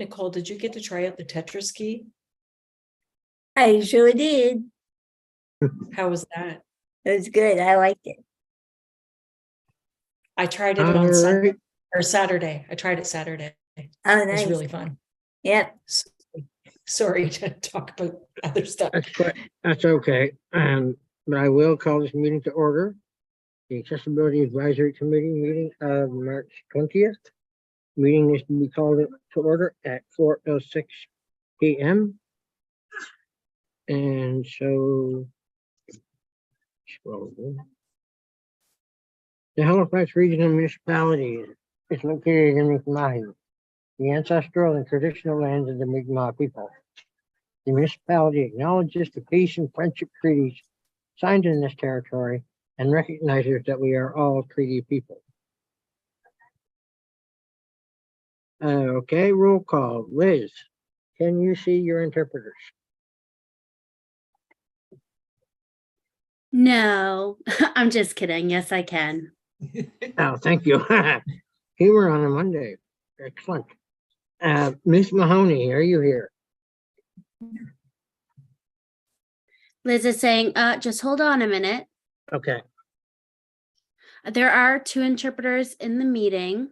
Nicole, did you get to try out the Tetra ski? I sure did. How was that? It was good. I liked it. I tried it All on Sunday right. or Saturday. I tried it Saturday. It Oh, was nice. really fun. Yep. Sorry to talk about other stuff. That's okay. But I will call this meeting to order. The Accessibility Advisory Committee meeting of March 20th. Meeting is to be called to order at 4:06 p.m. And so, scroll down. The Halifax Regional Municipality is located in Mi'kmaq, the ancestral and traditional lands of the Mi'kmaq people. The municipality acknowledges the peace and friendship treaties signed in this territory and recognizes that we are all treaty people. Okay, roll call. Liz, can you see your interpreters? No, I'm just kidding. Yes, I can. Oh, thank you. Humor on a Monday. Excellent. Miss Mahoney, are you here? Liz is saying, just hold on a minute. Okay. There are 2 interpreters in the meeting.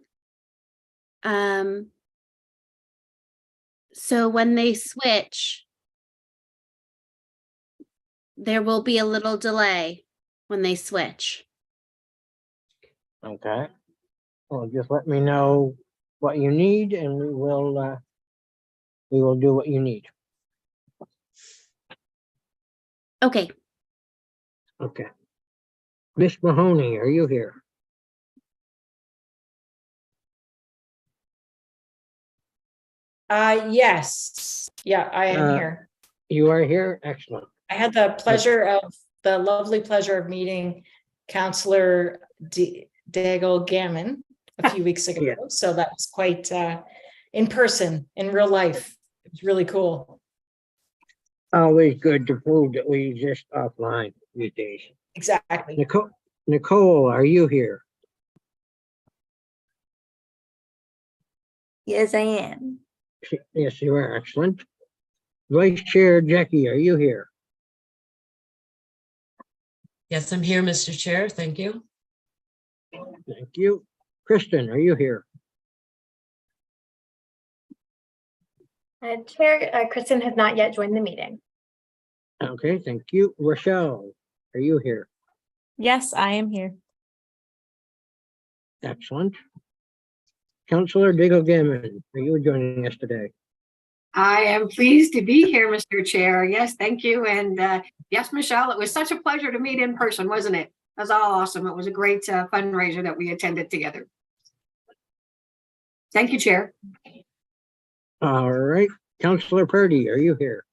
So when they switch, there will be a little delay when they switch. Okay. Well, just let me know what you need and we will do what you need. Okay. Okay. Miss Mahoney, are you here? Yes. Yeah, I am here. You are here? Excellent. I had the lovely pleasure of meeting Counselor Daigle Gammon a few weeks ago. Yeah. So that was quite in person, in real life. It was really cool. Always good to prove that we exist offline these days. Exactly. Nicole, are you here? Yes, I am. Yes, you are. Excellent. Vice Chair Jackie, are you here? Yes, I'm here, Mr. Chair. Thank you. Thank you. Kristen, are you here? Chair Kristen has not yet joined the meeting. Okay, thank you. Rochelle, are you here? Yes, I am here. Excellent. Councillor Diggle Gammon, are you joining us today? I am pleased to be here, Mr. Chair. Yes, thank you. And yes, Michelle, it was such a pleasure to meet in person, wasn't it? That was all awesome. It was a great fundraiser that we attended together. Thank you, Chair. All right. Councillor Purdy, are you here?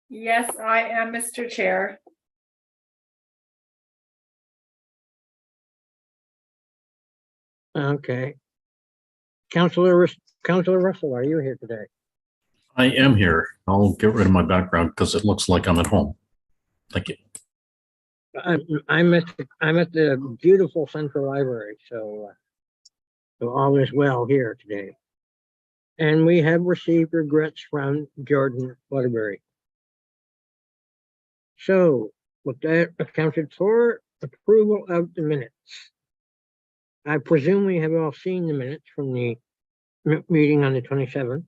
Yes, I am, Mr. Chair. Okay. Councillor Russell, are you here today? I am here. I'll get rid of my background because it looks like I'm at home. Thank you. I'm at the beautiful Central Library, so all is well here today. And we have received regrets from Jordan Waterbury. So with that accounted for, approval of the minutes. I presume we have all seen the minutes from the meeting on the 27th.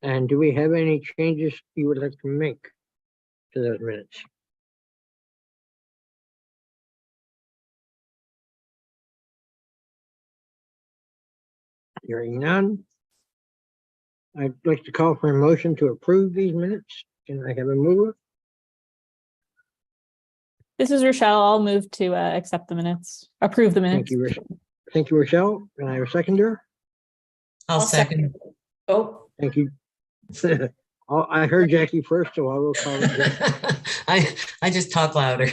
And do we have any changes you would like to make to those minutes? Hearing none. I'd like to call for a motion to approve these minutes. Can I have a mover? This is Rochelle. I'll move to accept the minute, approve the minutes. Thank you, Rochelle. Thank you, Rochelle. Can I have a seconder? I'll second. Oh, Thank you. I heard Jackie first, so I will call it Jackie. I just talk louder.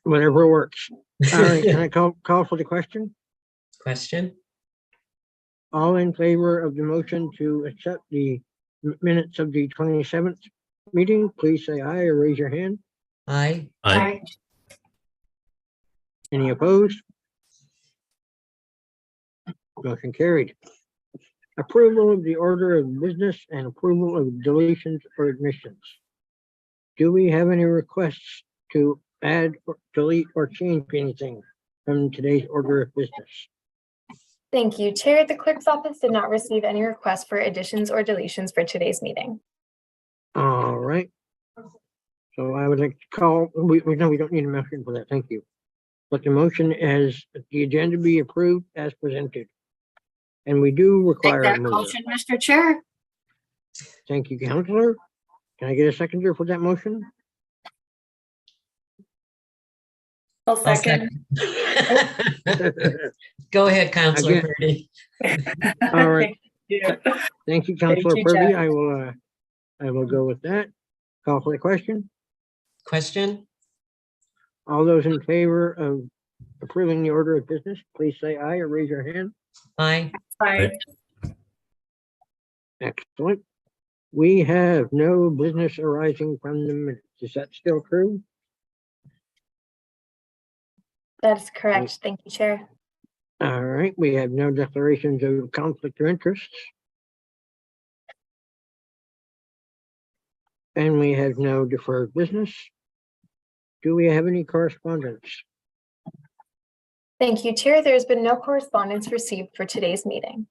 Whatever works. All right, can I call for the question? Question? All in favor of the motion to accept the minutes of the 27th meeting, please say aye or raise your hand. Aye. Aye. Any opposed? Motion carried. Approval of the order of business and approval of deletions or admissions. Do we have any requests to add, or delete, or change anything from today's order of business? Thank you, Chair. The clerk's office did not receive any requests for additions or deletions for today's meeting. All right. So I would like to call, no, we don't need a motion for that. Thank you. But the motion is the agenda be approved as presented. And we do Take require a that mover. motion, Mr. Chair. Thank you, Counselor. Can I get a seconder for that motion? I'll I'll second. Go ahead, Counselor Again. Purdy. All right. Yeah. Thank you, Counselor you, Purdy. Jack. I will go with that. Call for the question. Question? All those in favor of approving the order of business, please say aye or raise your hand. Aye. Aye. Excellent. We have no business arising from the minutes. Is that still true? That is correct. Thank you, Chair. All right, we have no declarations of conflict of interest. And we have no deferred business. Do we have any correspondence? Thank you, Chair. There has been no correspondence received for today's meeting.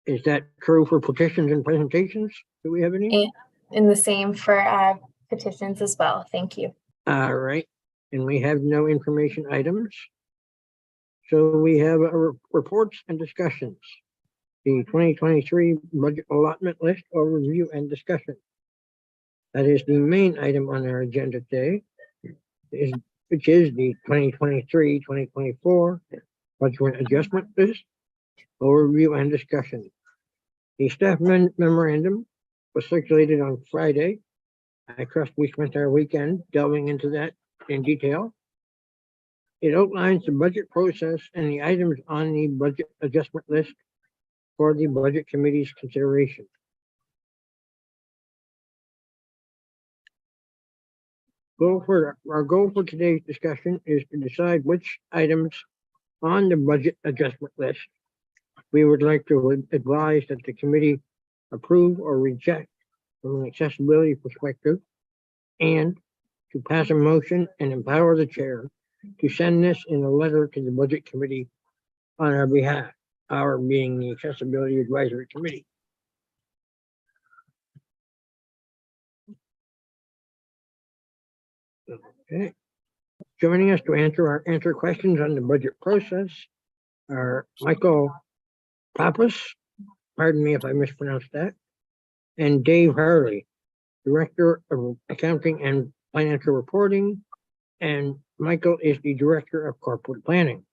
Is that true for petitions and presentations? Do we have any? And the same for petitions as well. Thank you. All right, and we have no information items. So we have reports and discussions. The 2023 budget allotment list overview and discussion. That is the main item on our agenda today, which is the 2023-2024 budget adjustment list overview and discussion. The staff memorandum was circulated on Friday. I trust we spent our weekend delving into that in detail. It outlines the budget process and the items on the budget adjustment list for the budget committee's consideration. Our goal for today's discussion is to decide which items on the budget adjustment list we would like to advise that the committee approve or reject from an accessibility perspective, and to pass a motion and empower the chair to send this in a letter to the budget committee on our behalf, our being the accessibility advisory committee. Okay. Joining us to answer questions on the budget process are Michael Pappas, pardon me if I mispronounced that, and Dave Harley, Director of Accounting and Financial Reporting, and Michael is the Director of Corporate Planning.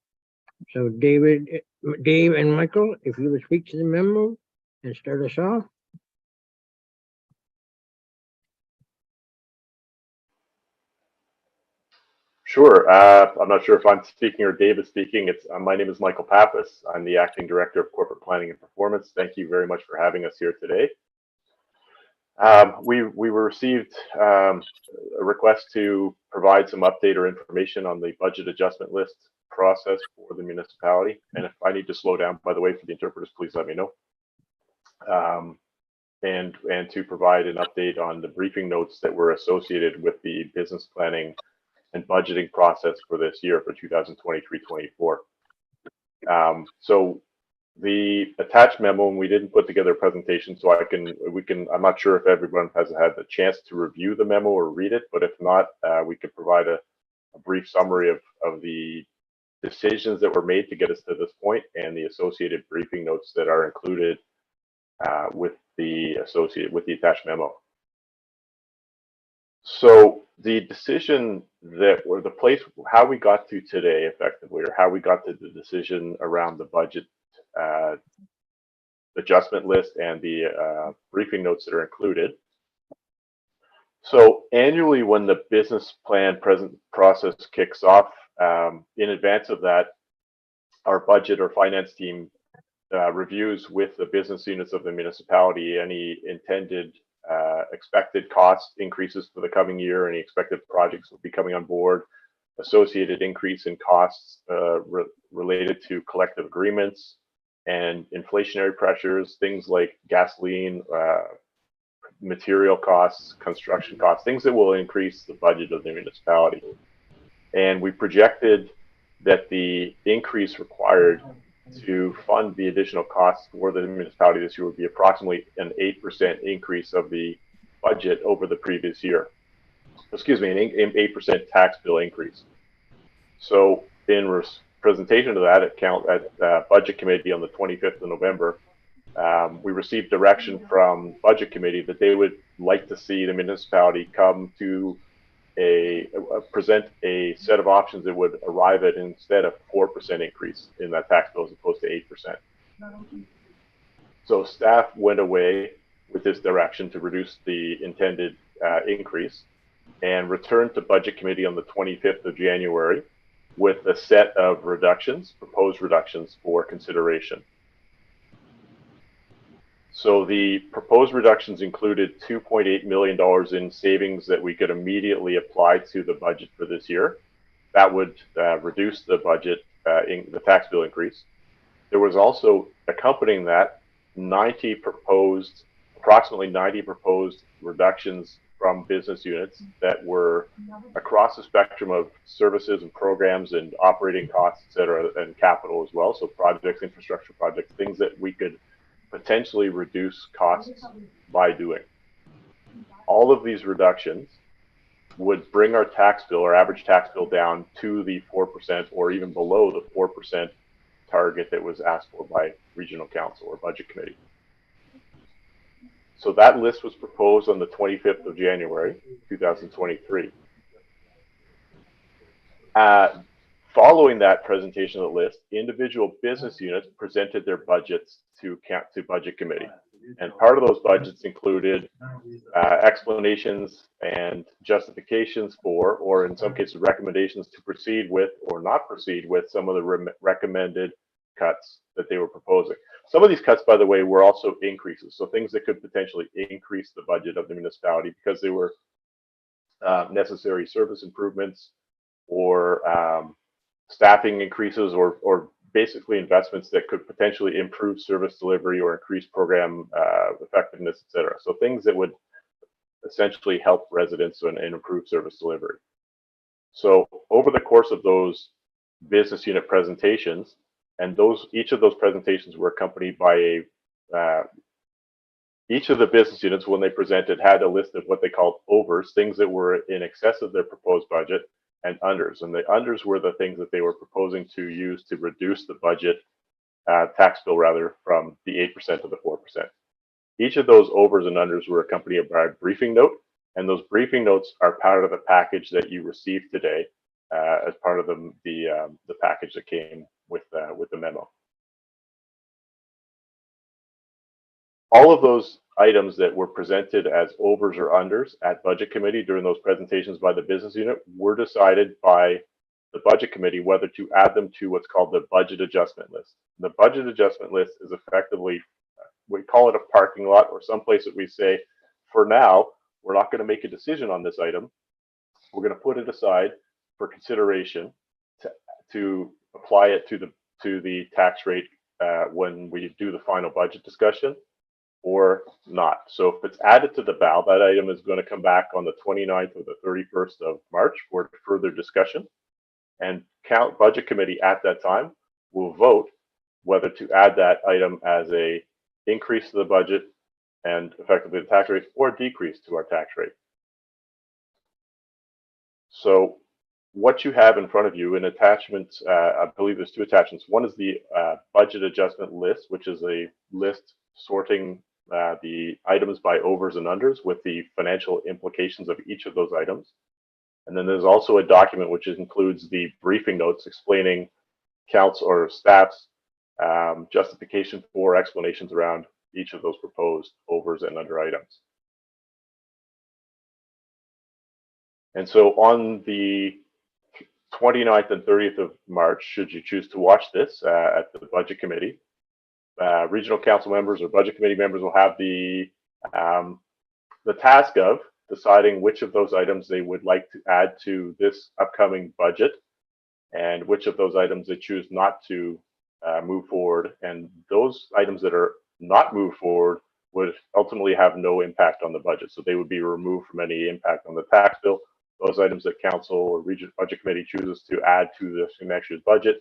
So Dave and Michael, if you would speak to the memo and start us off. Sure. I'm not sure if I'm speaking or Dave is speaking. My name is Michael Pappas. I'm the Acting Director of Corporate Planning and Performance. Thank you very much for having us here today. We received a request to provide some update or information on the budget adjustment list process for the municipality. And if I need to slow down, by the way, for the interpreters, please let me know. And to provide an update on the briefing notes that were associated with the business planning and budgeting process for this year for 2023-24. So the attached memo, and we didn't put together a presentation, so I'm not sure if everyone has had the chance to review the memo or read it, but if not, we could provide a brief summary of the decisions that were made to get us to this point and the associated briefing notes that are included with the attached memo. So the decision or the place, how we got to today effectively, or how we got to the decision around the budget adjustment list and the briefing notes that are included. So annually, when the business plan process kicks off, in advance of that, our budget or finance team reviews with the business units of the municipality any intended expected cost increases for the coming year, any expected projects will be coming on board, associated increase in costs related to collective agreements, and inflationary pressures, things like gasoline, material costs, construction costs, things that will increase the budget of the municipality. And we projected that the increase required to fund the additional costs for the municipality this year would be approximately an 8% increase of the budget over the previous year. Excuse me, an 8% tax bill increase. So in presentation to that at Budget Committee on the 25th of November, we received direction from Budget Committee that they would like to see the municipality come to present a set of options that would arrive at instead of 4% increase in that tax bill as opposed to 8%. So staff went away with this direction to reduce the intended increase and returned to Budget Committee on the 25th of January with a set of reductions, proposed reductions for consideration. So the proposed reductions included $2.8 million in savings that we could immediately apply to the budget for this year. That would reduce the budget, the tax bill increase. There was also accompanying that approximately 90 proposed reductions from business units that were across the spectrum of services and programs and operating costs, et cetera, and capital as well. So projects, infrastructure projects, things that we could potentially reduce costs by doing. All of these reductions would bring our tax bill, our average tax bill, down to the 4% or even below the 4% target that was asked for by Regional Council or Budget Committee. So that list was proposed on the 25th of January, 2023. Following that presentation of the list, individual business units presented their budgets to Budget Committee. And part of those budgets included explanations and justifications for, or in some cases, recommendations to proceed with or not proceed with some of the recommended cuts that they were proposing. Some of these cuts, by the way, were also increases. So things that could potentially increase the budget of the municipality because they were necessary service improvements or staffing increases or basically investments that could potentially improve service delivery or increase program effectiveness, et cetera. So things that would essentially help residents and improve service delivery. So over the course of those business unit presentations, and each of those presentations were accompanied by each of the business units, when they presented, had a list of what they called overs, things that were in excess of their proposed budget, and unders. And the unders were the things that they were proposing to use to reduce the budget tax bill rather from the 8% to the 4%. Each of those overs and unders were accompanied by a briefing note, and those briefing notes are part of the package that you received today as part of the package that came with the memo. All of those items that were presented as overs or unders at Budget Committee during those presentations by the business unit were decided by the Budget Committee whether to add them to what's called the budget adjustment list. The budget adjustment list is effectively, we call it a parking lot, or someplace that we say, for now, we're not going to make a decision on this item. We're going to put it aside for consideration to apply it to the tax rate when we do the final budget discussion, or not. So if it's added to the BAL, that item is going to come back on the 29th or the 31st of March for further discussion. And Budget Committee at that time will vote whether to add that item as a increase to the budget and effectively the tax rate, or decrease to our tax rate. So what you have in front of you in attachments, I believe there's two attachments. One is the budget adjustment list, which is a list sorting the items by overs and unders with the financial implications of each of those items. And then there's also a document which includes the briefing notes explaining council or staff's justification for explanations around each of those proposed overs and under items. And so on the 29th and 30th of March, should you choose to watch this at the Budget Committee, Regional Council members or Budget Committee members will have the task of deciding which of those items they would like to add to this upcoming budget and which of those items they choose not to move forward, and those items that are not moved forward would ultimately have no impact on the budget. So they would be removed from any impact on the tax bill. Those items that council or region budget committee chooses to add to this next year's budget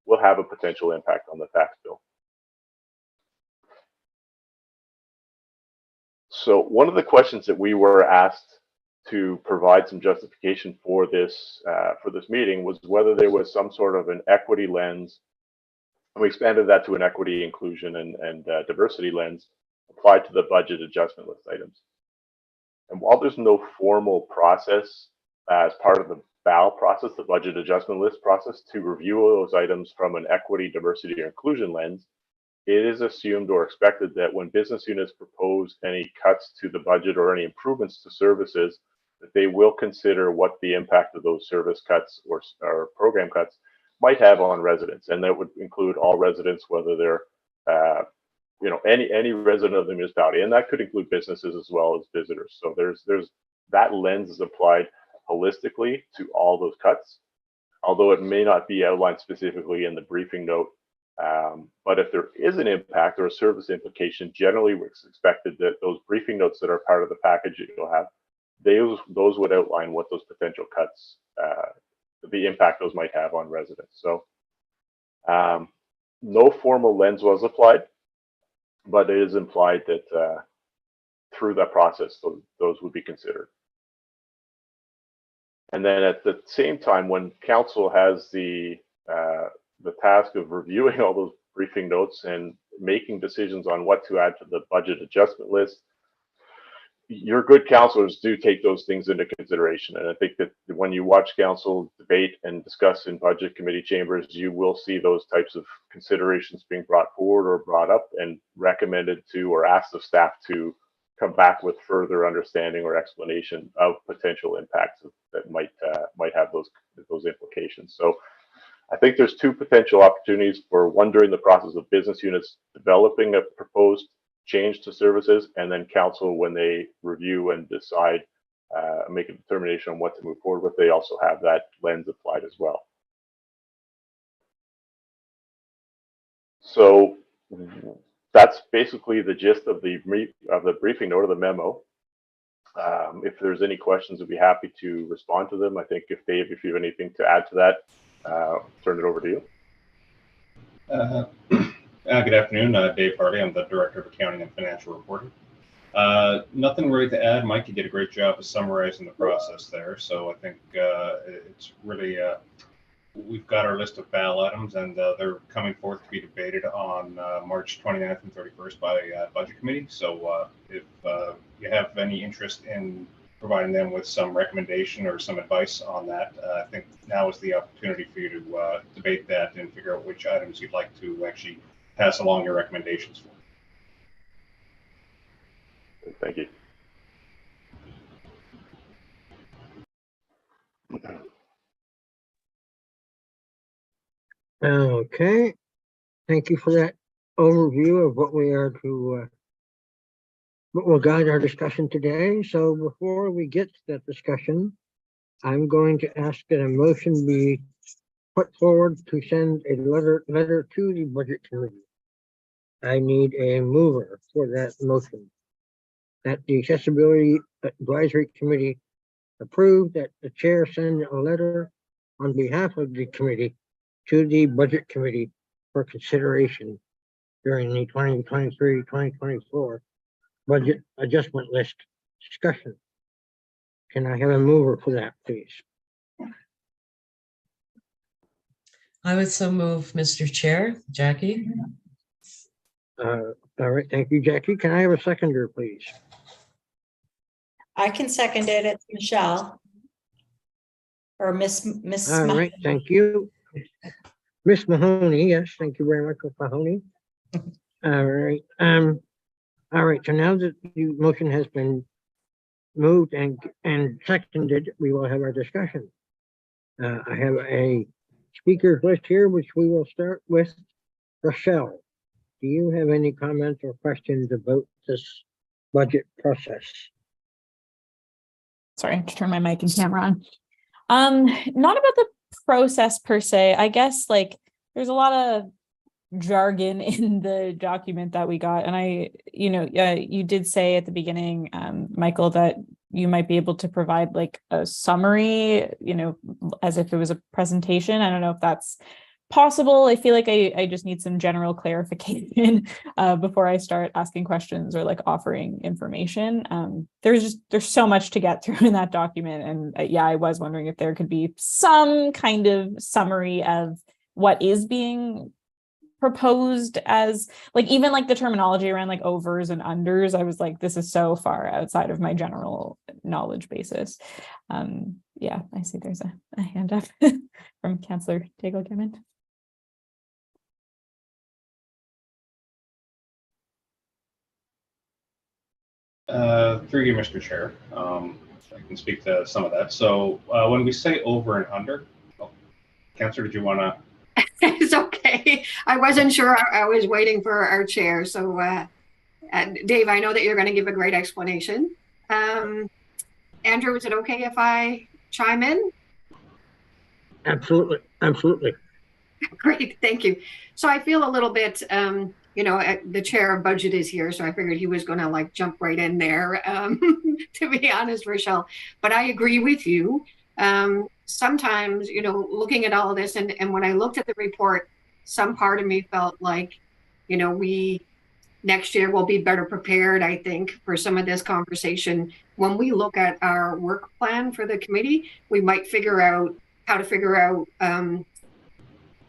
will have a potential impact on the tax bill. So one of the questions that we were asked to provide some justification for this meeting was whether there was some sort of an equity lens, and we expanded that to an equity, inclusion, and diversity lens applied to the budget adjustment list items. And while there's no formal process as part of the BAL process, the budget adjustment list process, to review those items from an equity, diversity, or inclusion lens, it is assumed or expected that when business units propose any cuts to the budget or any improvements to services, that they will consider what the impact of those service cuts or program cuts might have on residents. And that would include all residents, whether they're any resident of the municipality, and that could include businesses as well as visitors. So there's that lens is applied holistically to all those cuts, although it may not be outlined specifically in the briefing note. But if there is an impact or a service implication, generally it's expected that those briefing notes that are part of the package that you'll have, those would outline what those potential cuts, the impact those might have on residents. So no formal lens was applied, but it is implied that through that process, those would be considered. And then at the same time, when council has the task of reviewing all those briefing notes and making decisions on what to add to the budget adjustment list, your good councilors do take those things into consideration. And I think that when you watch council debate and discuss in budget committee chambers, you will see those types of considerations being brought forward or brought up and recommended to or asked of staff to come back with further understanding or explanation of potential impacts that might have those implications. So I think there's two potential opportunities for one during the process of business units developing a proposed change to services, and then council when they review and decide, make a determination on what to move forward with, they also have that lens applied as well. So that's basically the gist of the briefing note of the memo. If there's any questions, I'd be happy to respond to them. I think if Dave, if you have anything to add to that, turn it over to you. Good afternoon, Dave Harley. I'm the Director of Accounting and Financial Reporting. Nothing really to add. Mike, you did a great job of summarizing the process there. So I think it's really, we've got our list of BAL items, and they're coming forth to be debated on March 29th and 31st by Budget Committee. So if you have any interest in providing them with some recommendation or some advice on that, I think now is the opportunity for you to debate that and figure out which items you'd like to actually pass along your recommendations for. Thank you. Okay, thank you for that overview of what we are to, what will guide our discussion today. So before we get to that discussion, I'm going to ask that a motion be put forward to send a letter to the Budget Committee. I need a mover for that motion. That the Accessibility Advisory Committee approved that the chair send a letter on behalf of the committee to the Budget Committee for consideration during the 2023-2024 budget adjustment list discussion. Can I have a mover for that, please? I would so move, Mr. Chair. Jackie? All right, thank you, Jackie. Can I have a seconder, please? I can second it. It's Michelle. Or Miss All right, thank you. Miss Mahoney, yes, thank you very much, Miss Mahoney. All right, so now that the motion has been moved and seconded, we will have our discussion. I have a speaker list here, which we will start with Rochelle. Do you have any comments or questions about this budget process? Sorry, I have to turn my mic and camera on. Not about the process per se. I guess like there's a lot of jargon in the document that we got. And you did say at the beginning, Michael, that you might be able to provide like a summary, as if it was a presentation. I don't know if that's possible. I feel like I just need some general clarification before I start asking questions or like offering information. There's so much to get through in that document. And I was wondering if there could be some kind of summary of what is being proposed, as like even like the terminology around like overs and unders. I was like, this is so far outside of my general knowledge basis. I see there's a hand up from Councillor Daigle Gammon. Through you, Mr. Chair, I can speak to some of that. So when we say over and under, Councillor, did you want to? It's okay. I wasn't sure. I was waiting for our chair. So Dave, I know that you're going to give a great explanation. Andrew, is it okay if I chime in? Absolutely. Absolutely. Great. Thank you. So I feel a little bit, the chair of budget is here, so I figured he was going to like jump right in there, to be honest, Rochelle. But I agree with you. Sometimes, looking at all of this, and when I looked at the report, some part of me felt like, we next year will be better prepared, I think, for some of this conversation. When we look at our work plan for the committee, we might figure out how to figure out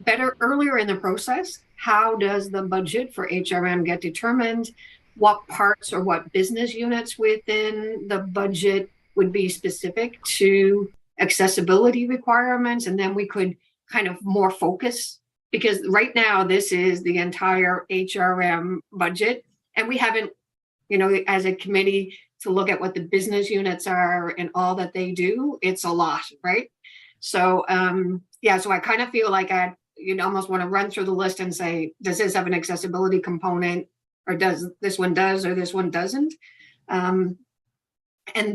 better earlier in the process. How does the budget for HRM get determined? What parts or what business units within the budget would be specific to accessibility requirements? And then we could kind of more focus, because right now this is the entire HRM budget. And we haven't, as a committee, to look at what the business units are and all that they do. It's a lot, right? So, so I kind of feel like you'd almost want to run through the list and say, does this have an accessibility component, or does this one does, or this one doesn't? And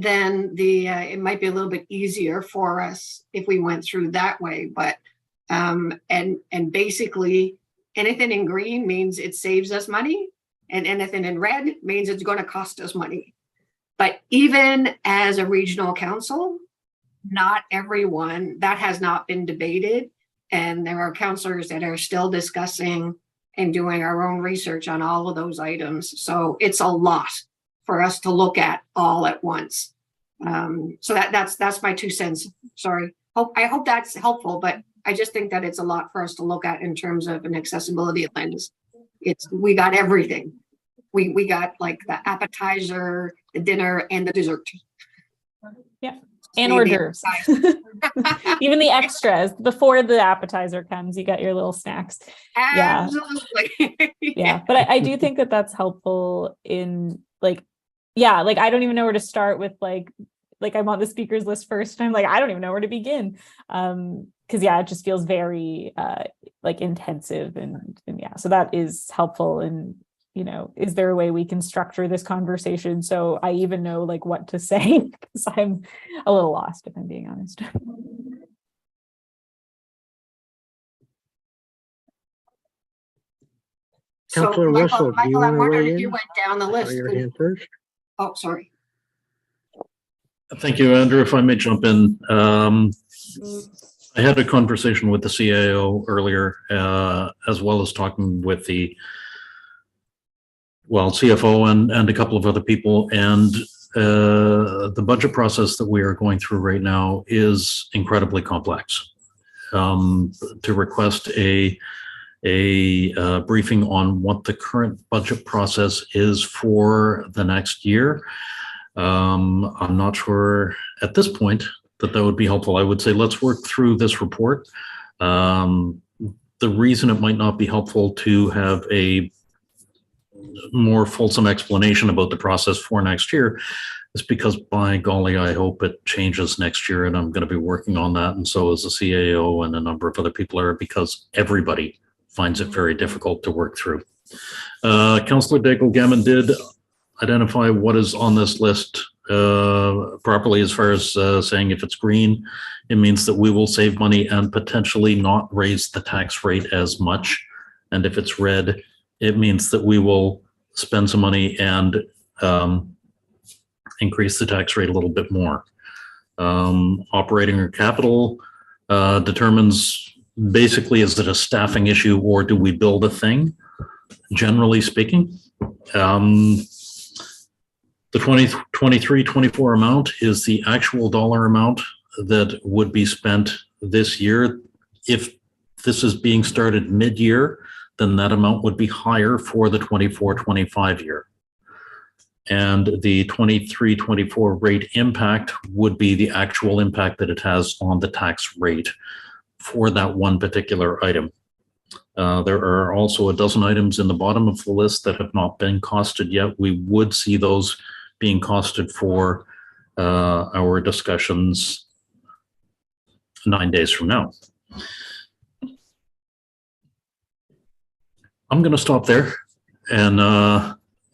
then it might be a little bit easier for us if we went through that way. But and basically anything in green means it saves us money, and anything in red means it's going to cost us money. But even as a regional council, not everyone, that has not been debated. And there are councillors that are still discussing and doing our own research on all of those items. So it's a lot for us to look at all at once. So that's my 2 cents. Sorry. I hope that's helpful, but I just think that it's a lot for us to look at in terms of an accessibility lens. We got everything. We got like the appetizer, the dinner, and the dessert. Yeah. And hors d'oeuvres. Even the extras before the appetizer comes, you got your little snacks. Absolutely. Yeah. But I do think that that's helpful in like I don't even know where to start with like I'm on the speakers list first, and I'm like, I don't even know where to begin. Because it just feels very intensive and so that is helpful. And is there a way we can structure this conversation so I even know like what to say? Because I'm a little lost, if I'm being honest. Councillor Russell, do you Michael, I'm want to wondering weigh if in? you went down the list. Your hand first. Oh, sorry. Thank you, Andrew. If I may jump in. I had a conversation with the CAO earlier, as well as talking with the CFO and a couple of other people. And the budget process that we are going through right now is incredibly complex. To request a briefing on what the current budget process is for the next year, I'm not sure at this point that would be helpful. I would say let's work through this report. The reason it might not be helpful to have a more fulsome explanation about the process for next year is because, by golly, I hope it changes next year, and I'm going to be working on that, and so is the CAO and a number of other people are, because everybody finds it very difficult to work through. Councillor Daigle Gammon did identify what is on this list properly, as far as saying if it's green, it means that we will save money and potentially not raise the tax rate as much And if it's red, it means that we will spend some money and increase the tax rate a little bit more. Operating or capital determines basically, is it a staffing issue or do we build a thing? Generally speaking, the 23-24 amount is the actual dollar amount that would be spent this year. If this is being started mid-year, then that amount would be higher for the 24-25 year. And the 23-24 rate impact would be the actual impact that it has on the tax rate for that one particular item. There are also a dozen items in the bottom of the list that have not been costed yet. We would see those being costed for our discussions 9 days from now. I'm going to stop there and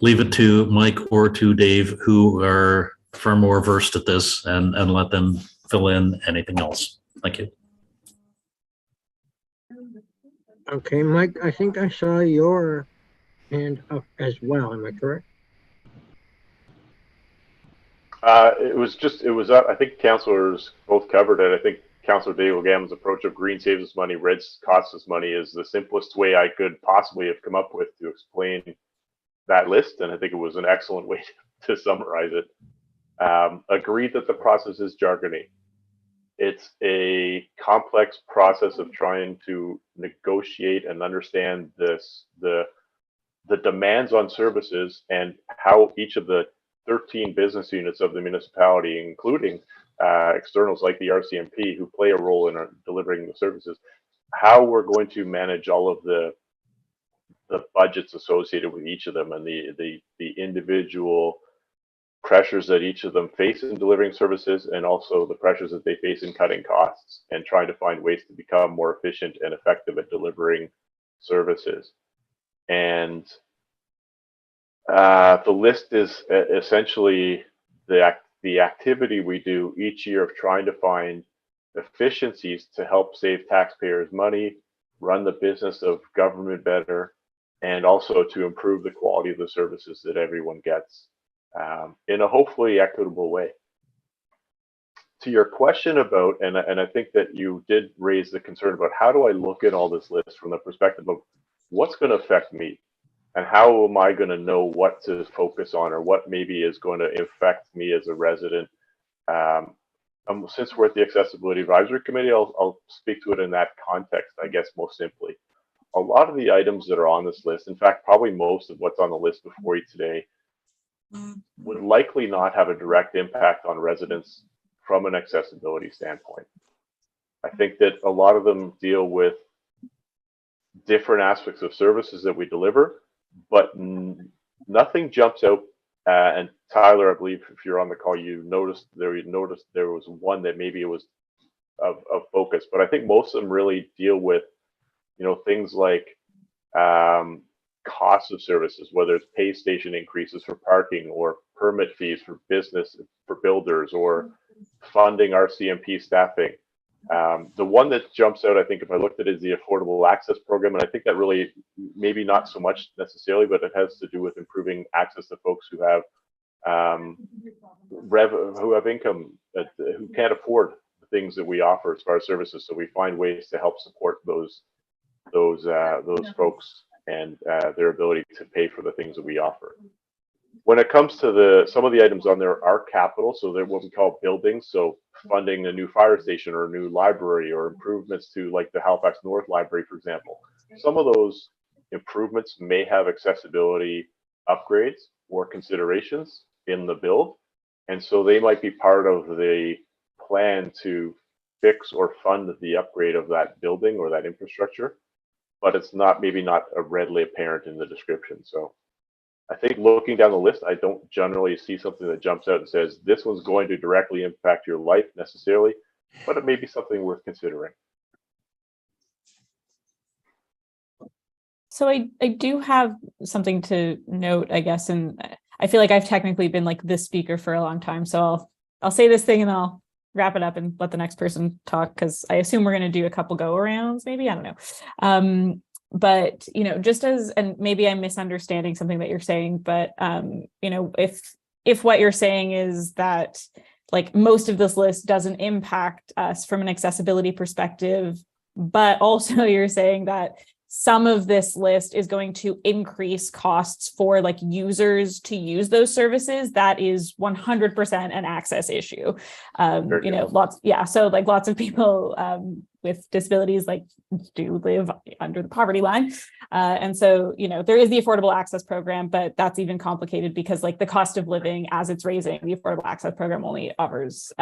leave it to Mike or to Dave, who are far more versed at this, and let them fill in anything else. Thank you. Okay, Mike, I think I saw your hand up as well. Am I correct? It was I think councilors both covered it. I think Councillor Daigle Gammon's approach of green saves us money, red costs us money is the simplest way I could possibly have come up with to explain that list. And I think it was an excellent way to summarize it. Agreed that the process is jargony. It's a complex process of trying to negotiate and understand the demands on services and how each of the 13 business units of the municipality, including externals like the RCMP, who play a role in delivering the services, how we're going to manage all of the budgets associated with each of them and the individual pressures that each of them face in delivering services, and also the pressures that they face in cutting costs and trying to find ways to become more efficient and effective at delivering services. And the list is essentially the activity we do each year of trying to find efficiencies to help save taxpayers money, run the business of government better, and also to improve the quality of the services that everyone gets in a hopefully equitable way. To your question about, and I think that you did raise the concern about how do I look at all this list from the perspective of what's going to affect me? And how am I going to know what to focus on, or what maybe is going to affect me as a resident? Since we're at the Accessibility Advisory Committee, I'll speak to it in that context, I guess, most simply. A lot of the items that are on this list, in fact, probably most of what's on the list before you today, would likely not have a direct impact on residents from an accessibility standpoint. I think that a lot of them deal with different aspects of services that we deliver, but nothing jumps out. And Tyler, I believe if you're on the call, you noticed there was one that maybe it was of focus, but I think most of them really deal with, things like costs of services, whether it's pay station increases for parking or permit fees for business, for builders, or funding RCMP staffing. The one that jumps out, I think, if I looked at it, is the Affordable Access Program. And I think that really, maybe not so much necessarily, but it has to do with improving access to folks who have income, who can't afford the things that we offer as far as services. So we find ways to help support those folks and their ability to pay for the things that we offer. When it comes to some of the items on there are capital, so they're what we call buildings. So funding a new fire station or a new library, or improvements to like the Halifax North Library, for example. Some of those improvements may have accessibility upgrades or considerations in the build. And so they might be part of the plan to fix or fund the upgrade of that building or that infrastructure, but it's maybe not readily apparent in the description. So I think looking down the list, I don't generally see something that jumps out and says, this one's going to directly impact your life necessarily, but it may be something worth considering. So I do have something to note, I guess, and I feel like I've technically been like this speaker for a long time. So I'll say this thing and I'll wrap it up and let the next person talk, because I assume we're going to do a couple go arounds, maybe, I don't know. but, you know, just as, and maybe I'm misunderstanding something that you're saying, but, you know, if what you're saying is that like most of this list doesn't impact us from an accessibility perspective, but also you're saying that some of this list is going to increase costs for like users to use those services, that is 100% an access issue. You know, so like lots of people with disabilities like do live under the poverty line. And so, you know, there is the Affordable Access Program, but that's even complicated because like the cost of living as it's raising, the Affordable Access Program only offers,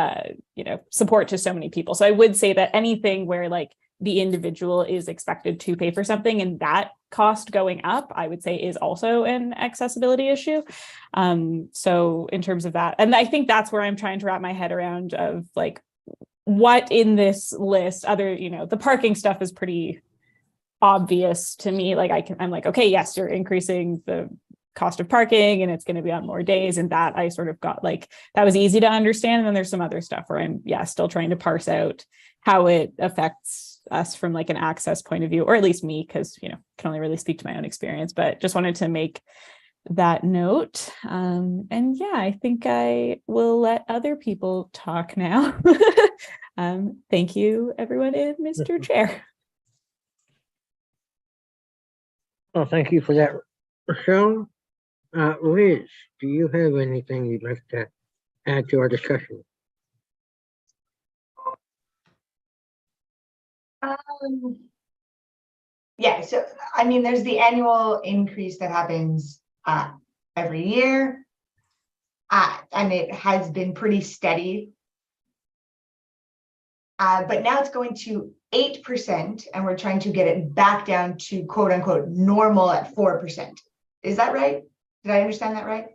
you know, support to so many people. So I would say that anything where like the individual is expected to pay for something and that cost going up, I would say is also an accessibility issue. So in terms of that, and I think that's where I'm trying to wrap my head around of like what in this list, other, you know, the parking stuff is pretty obvious to me. Like I'm like, okay, yes, you're increasing the cost of parking and it's going to be on more days. And that I sort of got like, that was easy to understand. And then there's some other stuff where I'm, still trying to parse out how it affects us from like an access point of view, or at least me, because, you know, can only really speak to my own experience, but just wanted to make that note. And yeah, I think I will let other people talk now. Thank you, everyone, and Mr. Chair. Well, thank you for that, Rochelle. Liz, do you have anything you'd like to add to our discussion? Yeah, so I mean, there's the annual increase that happens every year, and it has been pretty steady. But now it's going to 8%, and we're trying to get it back down to quote unquote normal at 4%. Is that right? Did I understand that right?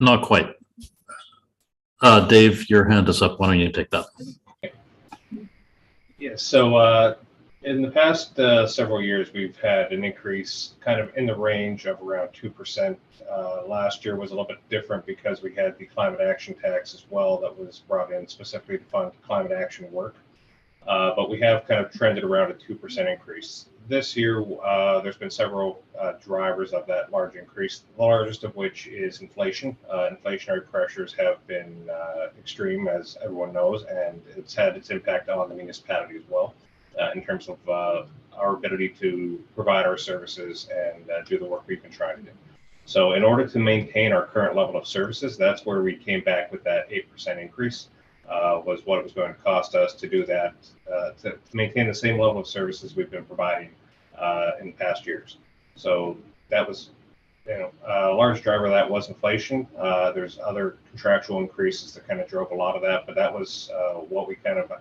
Not quite. Dave, your hand is up. Why don't you take that? Yeah, so in the past several years, we've had an increase kind of in the range of around 2%. Last year was a little bit different because we had the climate action tax as well that was brought in specifically to fund climate action work. But we have kind of trended around a 2% increase. This year, there's been several drivers of that large increase, the largest of which is inflation. Inflationary pressures have been extreme, as everyone knows, and it's had its impact on the municipality as well in terms of our ability to provide our services and do the work we've been trying to do. So in order to maintain our current level of services, that's where we came back with that 8% increase. Was what it was going to cost us to do that, to maintain the same level of services we've been providing in past years. So that was, you know, a large driver of that was inflation. There's other contractual increases that kind of drove a lot of that, but that was what we kind of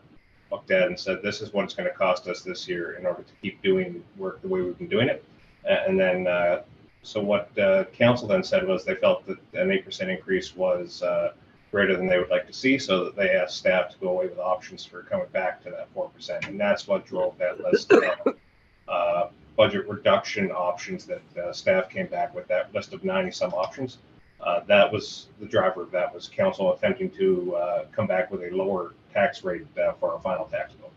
looked at and said, this is what it's going to cost us this year in order to keep doing work the way we've been doing it. And then, so what council then said was they felt that an 8% increase was greater than they would like to see, so that they asked staff to go away with options for coming back to that 4%, and that's what drove that list of budget reduction options that staff came back with. That list of 90 some options, that was the driver of that, was council attempting to come back with a lower tax rate for our final tax bill.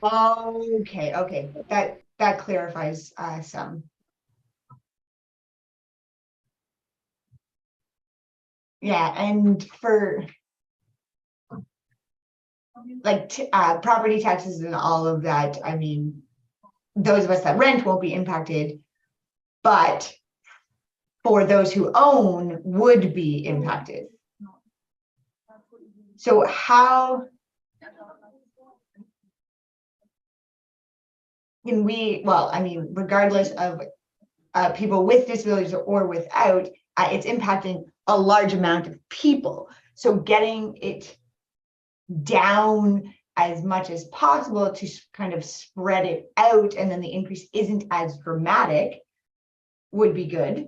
Okay, that clarifies some. Yeah, and for like property taxes and all of that, I mean, those of us that rent won't be impacted, but for those who own would be impacted. So how can we, well, I mean, regardless of people with disabilities or without, it's impacting a large amount of people. So getting it down as much as possible to kind of spread it out, and then the increase isn't as dramatic, would be good.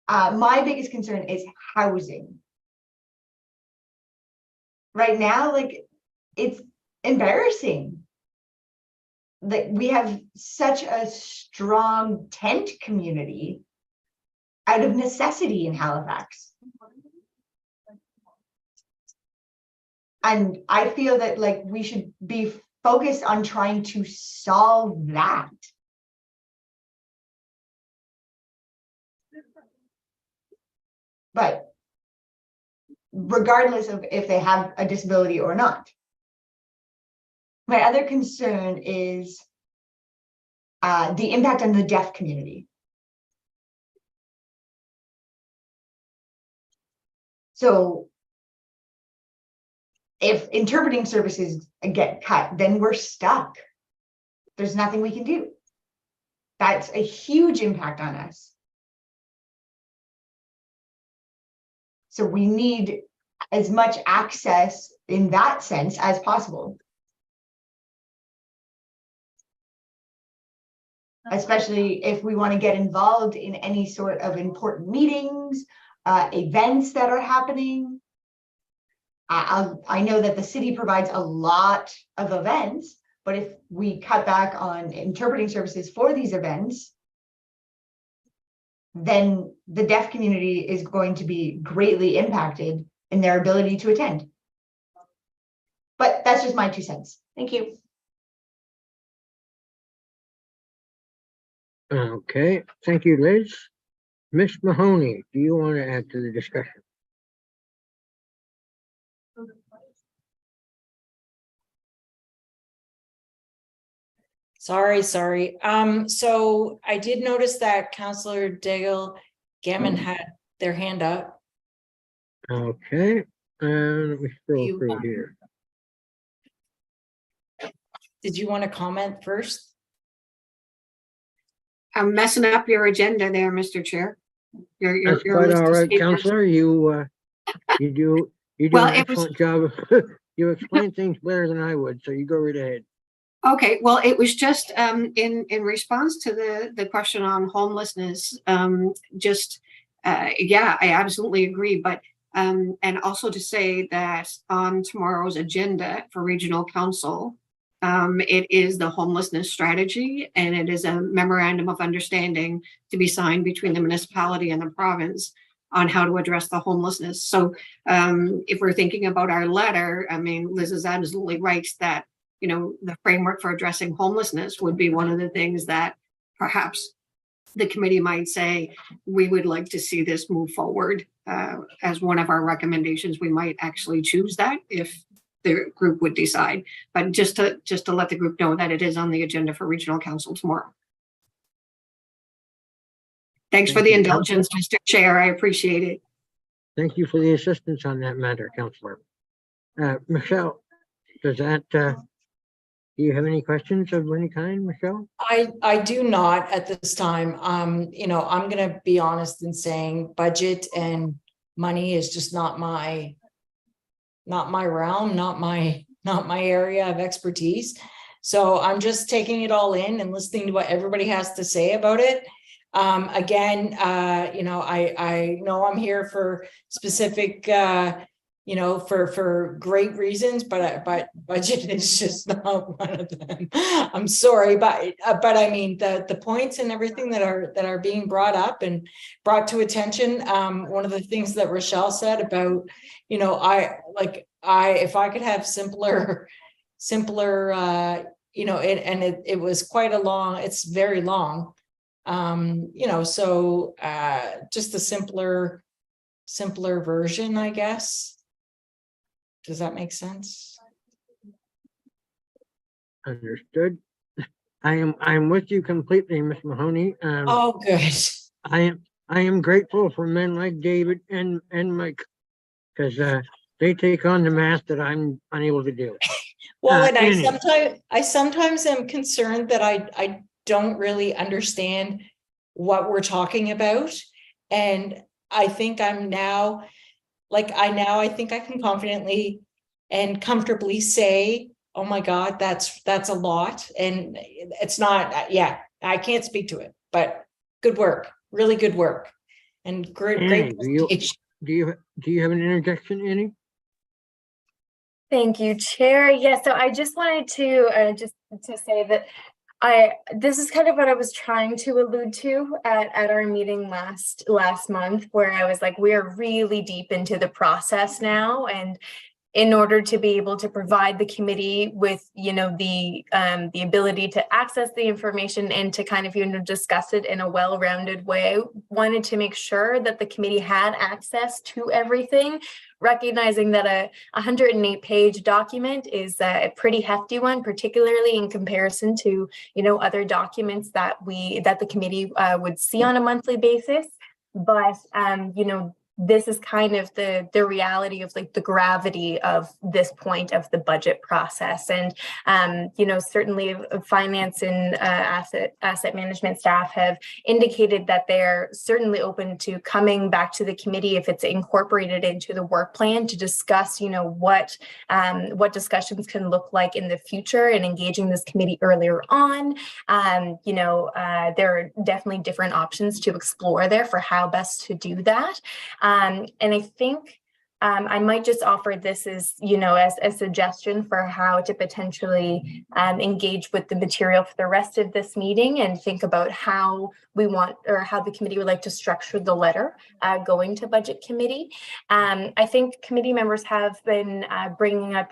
My biggest concern is housing. Right now, like, it's embarrassing. that we have such a strong tent community out of necessity in Halifax. And I feel that like we should be focused on trying to solve that. But regardless of if they have a disability or not. My other concern is the impact on the deaf community. So if interpreting services get cut, then we're stuck. There's nothing we can do. That's a huge impact on us. So we need as much access in that sense as possible. Especially if we want to get involved in any sort of important meetings, events that are happening. I know that the city provides a lot of events, but if we cut back on interpreting services for these events, then the deaf community is going to be greatly impacted in their ability to attend. But that's just my 2 cents. Thank you. Okay, thank you, Liz. Ms. Mahoney, do you want to add to the discussion? Sorry. So I did notice that Councillor Daigle Gammon had their hand up. Okay, let me scroll You- through here. Did you want to comment first? I'm messing up your agenda there, Mr. Chair. That's Your quite list all of right, speakers. Councillor. You do Well, an it was- excellent job. You explain things better than I would, so you go right ahead. Okay, well, it was just in response to the question on homelessness, yeah, I absolutely agree. But and also to say that on tomorrow's agenda for regional council, it is the homelessness strategy, and it is a memorandum of understanding to be signed between the municipality and the province on how to address the homelessness. So if we're thinking about our letter, I mean, Liz is absolutely right that, you know, the framework for addressing homelessness would be one of the things that perhaps the committee might say, we would like to see this move forward as one of our recommendations. We might actually choose that if the group would decide, but just to let the group know that it is on the agenda for regional council tomorrow. Thanks for Thank the you. indulgence, Mr. Chair. I appreciate it. Thank you for the assistance on that matter, Councillor. Michelle, does that, do you have any questions of any kind, Michelle? I do not at this time. You know, I'm gonna be honest in saying budget and money is just not my realm, not my area of expertise. So I'm just taking it all in and listening to what everybody has to say about it. Again, you know, I know I'm here for specific, you know, for great reasons, but budget is just not one of them. I'm sorry, but I mean the points and everything that are being brought up and brought to attention. One of the things that Rochelle said about, you know, if I could have simpler, you know, it was quite a long. It's very long. You know, so just a simpler version, I guess. Does that make sense? Understood. I'm with you completely, Ms. Mahoney. Oh, good. I am grateful for men like David and Mike, because they take on the math that I'm unable to do. Well, and Annie. I sometimes am concerned that I don't really understand what we're talking about. And I think I'm now, I think I can confidently and comfortably say, oh my God, that's a lot. And it's not, yeah, I can't speak to it, but good work, really good work. And great Annie, presentation. do you have an interjection, Annie? Thank you, Chair. Yeah, so I just wanted to just to say that This is kind of what I was trying to allude to at our meeting last month, where I was like, we are really deep into the process now, and in order to be able to provide the committee with, the ability to access the information and to kind of, discuss it in a well-rounded way, wanted to make sure that the committee had access to everything, recognizing that a 108-page document is a pretty hefty one, particularly in comparison to, other documents that the committee would see on a monthly basis. But, this is kind of the reality of like the gravity of this point of the budget process. And, certainly finance and asset management staff have indicated that they're certainly open to coming back to the committee if it's incorporated into the work plan to discuss, what discussions can look like in the future and engaging this committee earlier on. There are definitely different options to explore there for how best to do that. And I think I might just offer this as, as a suggestion for how to potentially engage with the material for the rest of this meeting and think about how we want, or how the committee would like to structure the letter going to budget committee. I think committee members have been bringing up,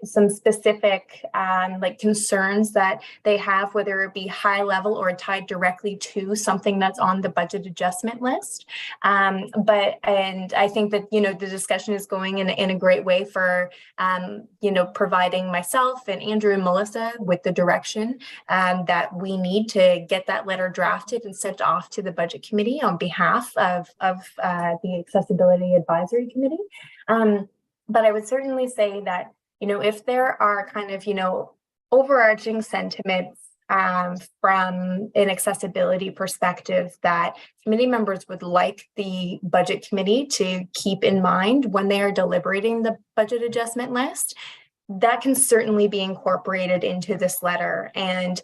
some specific like concerns that they have, whether it be high level or tied directly to something that's on the budget adjustment list. And I think that, the discussion is going in a great way for, providing myself and Andrew and Melissa with the direction that we need to get that letter drafted and sent off to the budget committee on behalf of the Accessibility Advisory Committee. But I would certainly say that, if there are kind of, overarching sentiments from an accessibility perspective that committee members would like the budget committee to keep in mind when they are deliberating the budget adjustment list, that can certainly be incorporated into this letter. And,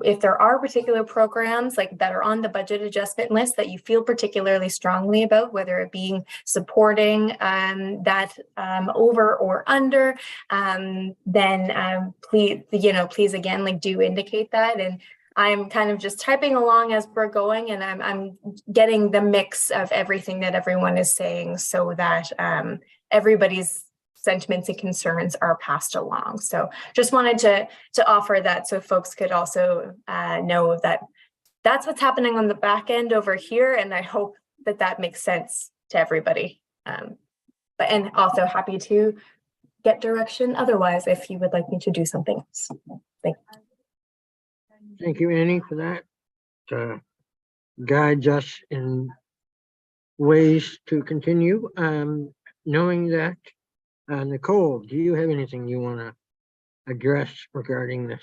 if there are particular programs like that are on the budget adjustment list that you feel particularly strongly about, whether it being supporting that over or under, then please again, like do indicate that. And I'm kind of just typing along as we're going, and I'm getting the mix of everything that everyone is saying so that everybody's sentiments and concerns are passed along. So just wanted to offer that so folks could also know that that's what's happening on the back end over here. And I hope that makes sense to everybody. And also happy to get direction otherwise if you would like me to do something else. Thank you. Thank you, Annie, for that. Guides us in ways to continue. Knowing that, Nicole, do you have anything you want to address regarding this?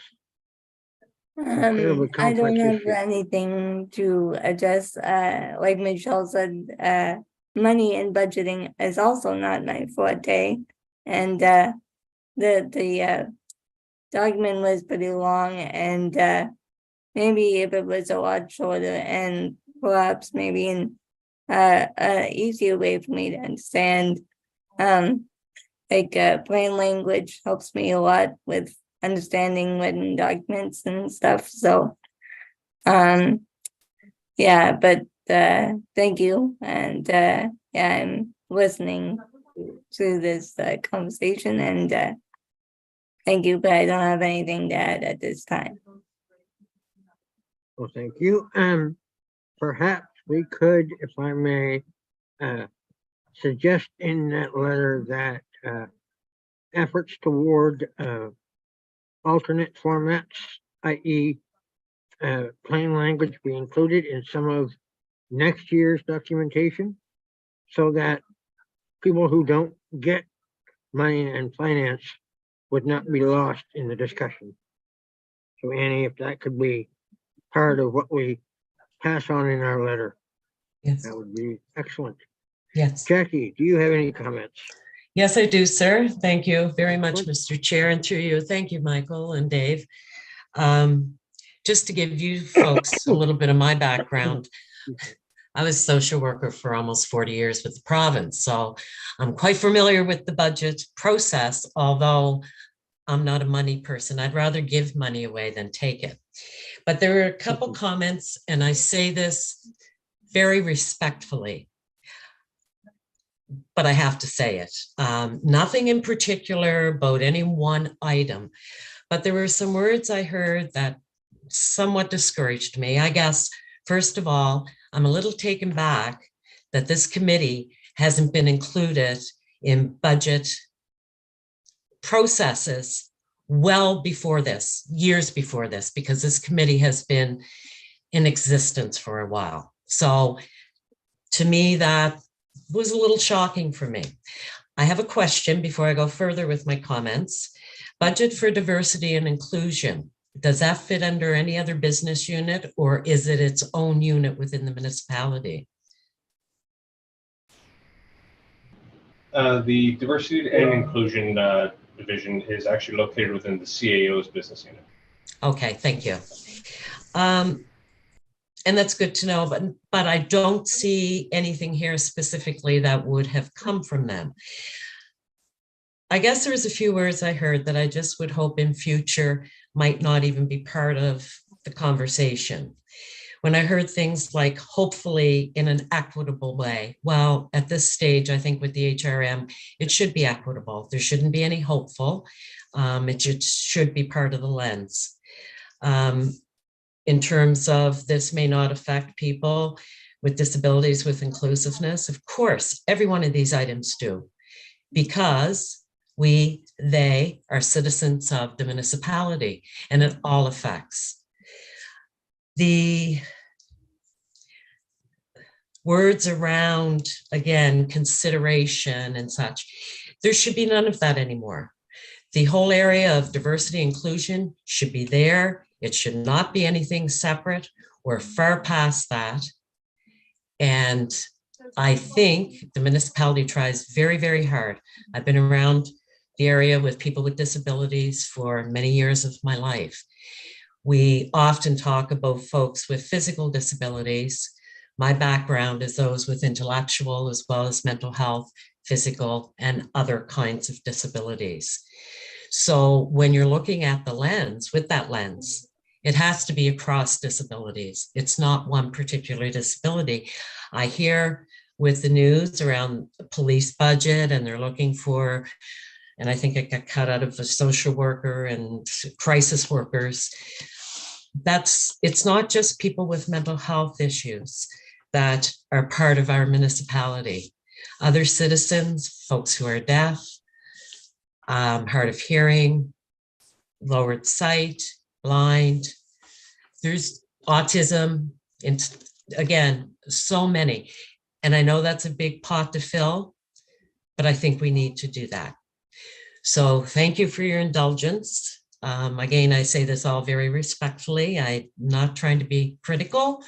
I don't complex have issue. anything to address. Like Michelle said, money and budgeting is also not my forte. And the document was pretty long, and maybe if it was a lot shorter and perhaps maybe in an easier way for me to understand, plain language helps me a lot with understanding written documents and stuff. So, yeah, but thank you. And yeah, I'm listening to this conversation, and thank you, but I don't have anything to add at this time. Well, thank you. Perhaps we could, if I may, suggest in that letter that efforts toward alternate formats, i.e. plain language, be included in some of next year's documentation so that people who don't get money and finance would not be lost in the discussion. So Annie, if that could be part of what we pass on in our letter, Yes. that would be excellent. Yes. Jackie, do you have any comments? Yes, I do, sir. Thank you very much, Mr. Chair, and through you. Thank you, Michael and Dave. Just to give you folks a little bit of my background, I was a social worker for almost 40 years with the province, so I'm quite familiar with the budget process, although I'm not a money person. I'd rather give money away than take it. But there were a couple comments, and I say this very respectfully, but I have to say it. Nothing in particular about any one item, but there were some words I heard that somewhat discouraged me. I guess, first of all, I'm a little taken back that this committee hasn't been included in budget processes well before this, years before this, because this committee has been in existence for a while. So to me, that was a little shocking for me. I have a question before I go further with my comments. Budget for diversity and inclusion. Does that fit under any other business unit, or is it its own unit within the municipality? The diversity and inclusion division is actually located within the CAO's business unit. Okay, thank you. And that's good to know, but I don't see anything here specifically that would have come from them. I guess there's a few words I heard that I just would hope in future might not even be part of the conversation. When I heard things like hopefully in an equitable way, well, at this stage, I think with the HRM, it should be equitable. There shouldn't be any hopeful. It should be part of the lens. In terms of this may not affect people with disabilities with inclusiveness, of course, every one of these items do, because they are citizens of the municipality, and it all affects. The words around, again, consideration and such, there should be none of that anymore. The whole area of diversity inclusion should be there. It should not be anything separate. We're far past that. And I think the municipality tries very, very hard. I've been around the area with people with disabilities for many years of my life. We often talk about folks with physical disabilities. My background is those with intellectual as well as mental health, physical, and other kinds of disabilities. So when you're looking at the lens, with that lens, it has to be across disabilities. It's not one particular disability. I hear with the news around the police budget, and they're looking for, and I think it got cut out of a social worker and crisis workers. It's not just people with mental health issues that are part of our municipality. Other citizens, folks who are deaf, hard of hearing, lowered sight, blind, there's autism, and again, so many. And I know that's a big pot to fill, but I think we need to do that. So thank you for your indulgence. Again, I say this all very respectfully. I'm not trying to be critical,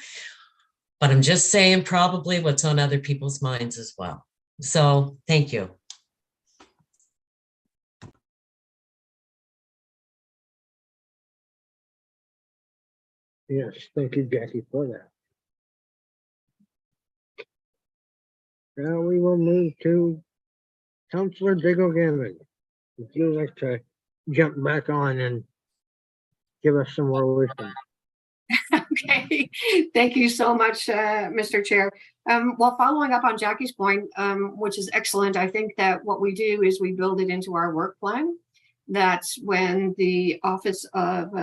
but I'm just saying probably what's on other people's minds as well. So thank you. Yes, thank you, Jackie, for that. Now we will move to Councillor Diggle Gammon. Would you like to jump back on and give us some more wisdom? Okay, thank you so much, Mr. Chair. Well, following up on Jackie's point, which is excellent, I think that what we do is we build it into our work plan. That's when the Office of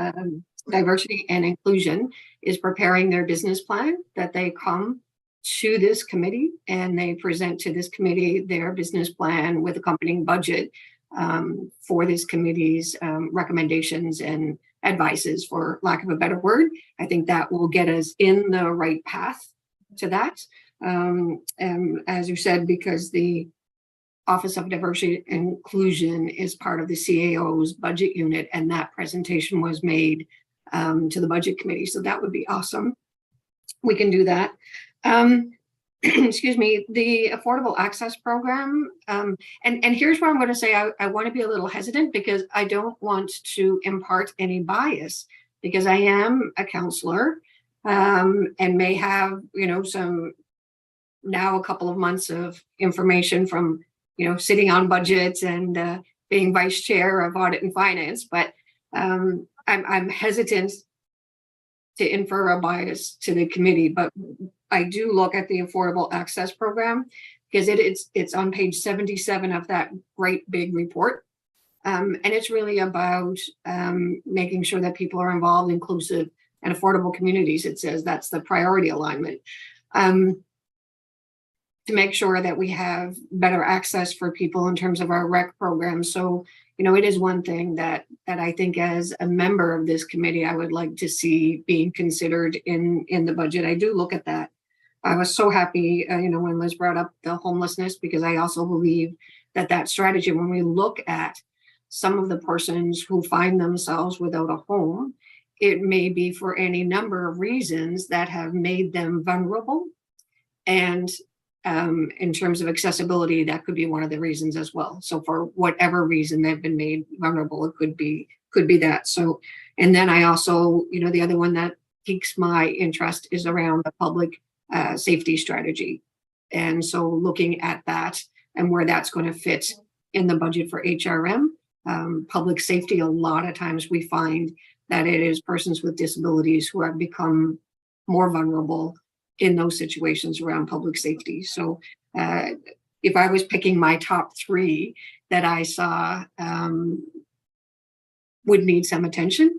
Diversity and Inclusion is preparing their business plan, that they come to this committee and they present to this committee their business plan with accompanying budget for this committee's recommendations and advices, for lack of a better word. I think that will get us in the right path to that. And as you said, because the Office of Diversity and Inclusion is part of the CAO's budget unit, and that presentation was made to the budget committee. So that would be awesome. We can do that. Excuse me, the Affordable Access Program. And here's where I'm going to say I want to be a little hesitant, because I don't want to impart any bias, because I am a counselor and may have, some now a couple of months of information from, sitting on budgets and being vice chair of audit and finance, but I'm hesitant to infer a bias to the committee, but I do look at the Affordable Access Program because it's on page 77 of that great big report. And it's really about making sure that people are involved, inclusive, and affordable communities. It says that's the priority alignment. To make sure that we have better access for people in terms of our rec program. So, you know, it is one thing that I think as a member of this committee, I would like to see being considered in the budget. I do look at that. I was so happy, you know, when Liz brought up the homelessness, because I also believe that strategy, when we look at some of the persons who find themselves without a home, it may be for any number of reasons that have made them vulnerable. And in terms of accessibility, that could be one of the reasons as well. So for whatever reason they've been made vulnerable, it could be that. So, and then I also, you know, the other one that piques my interest is around the public safety strategy. And so looking at that and where that's going to fit in the budget for HRM, public safety, a lot of times we find that it is persons with disabilities who have become more vulnerable in those situations around public safety. So if I was picking my top three that I saw would need some attention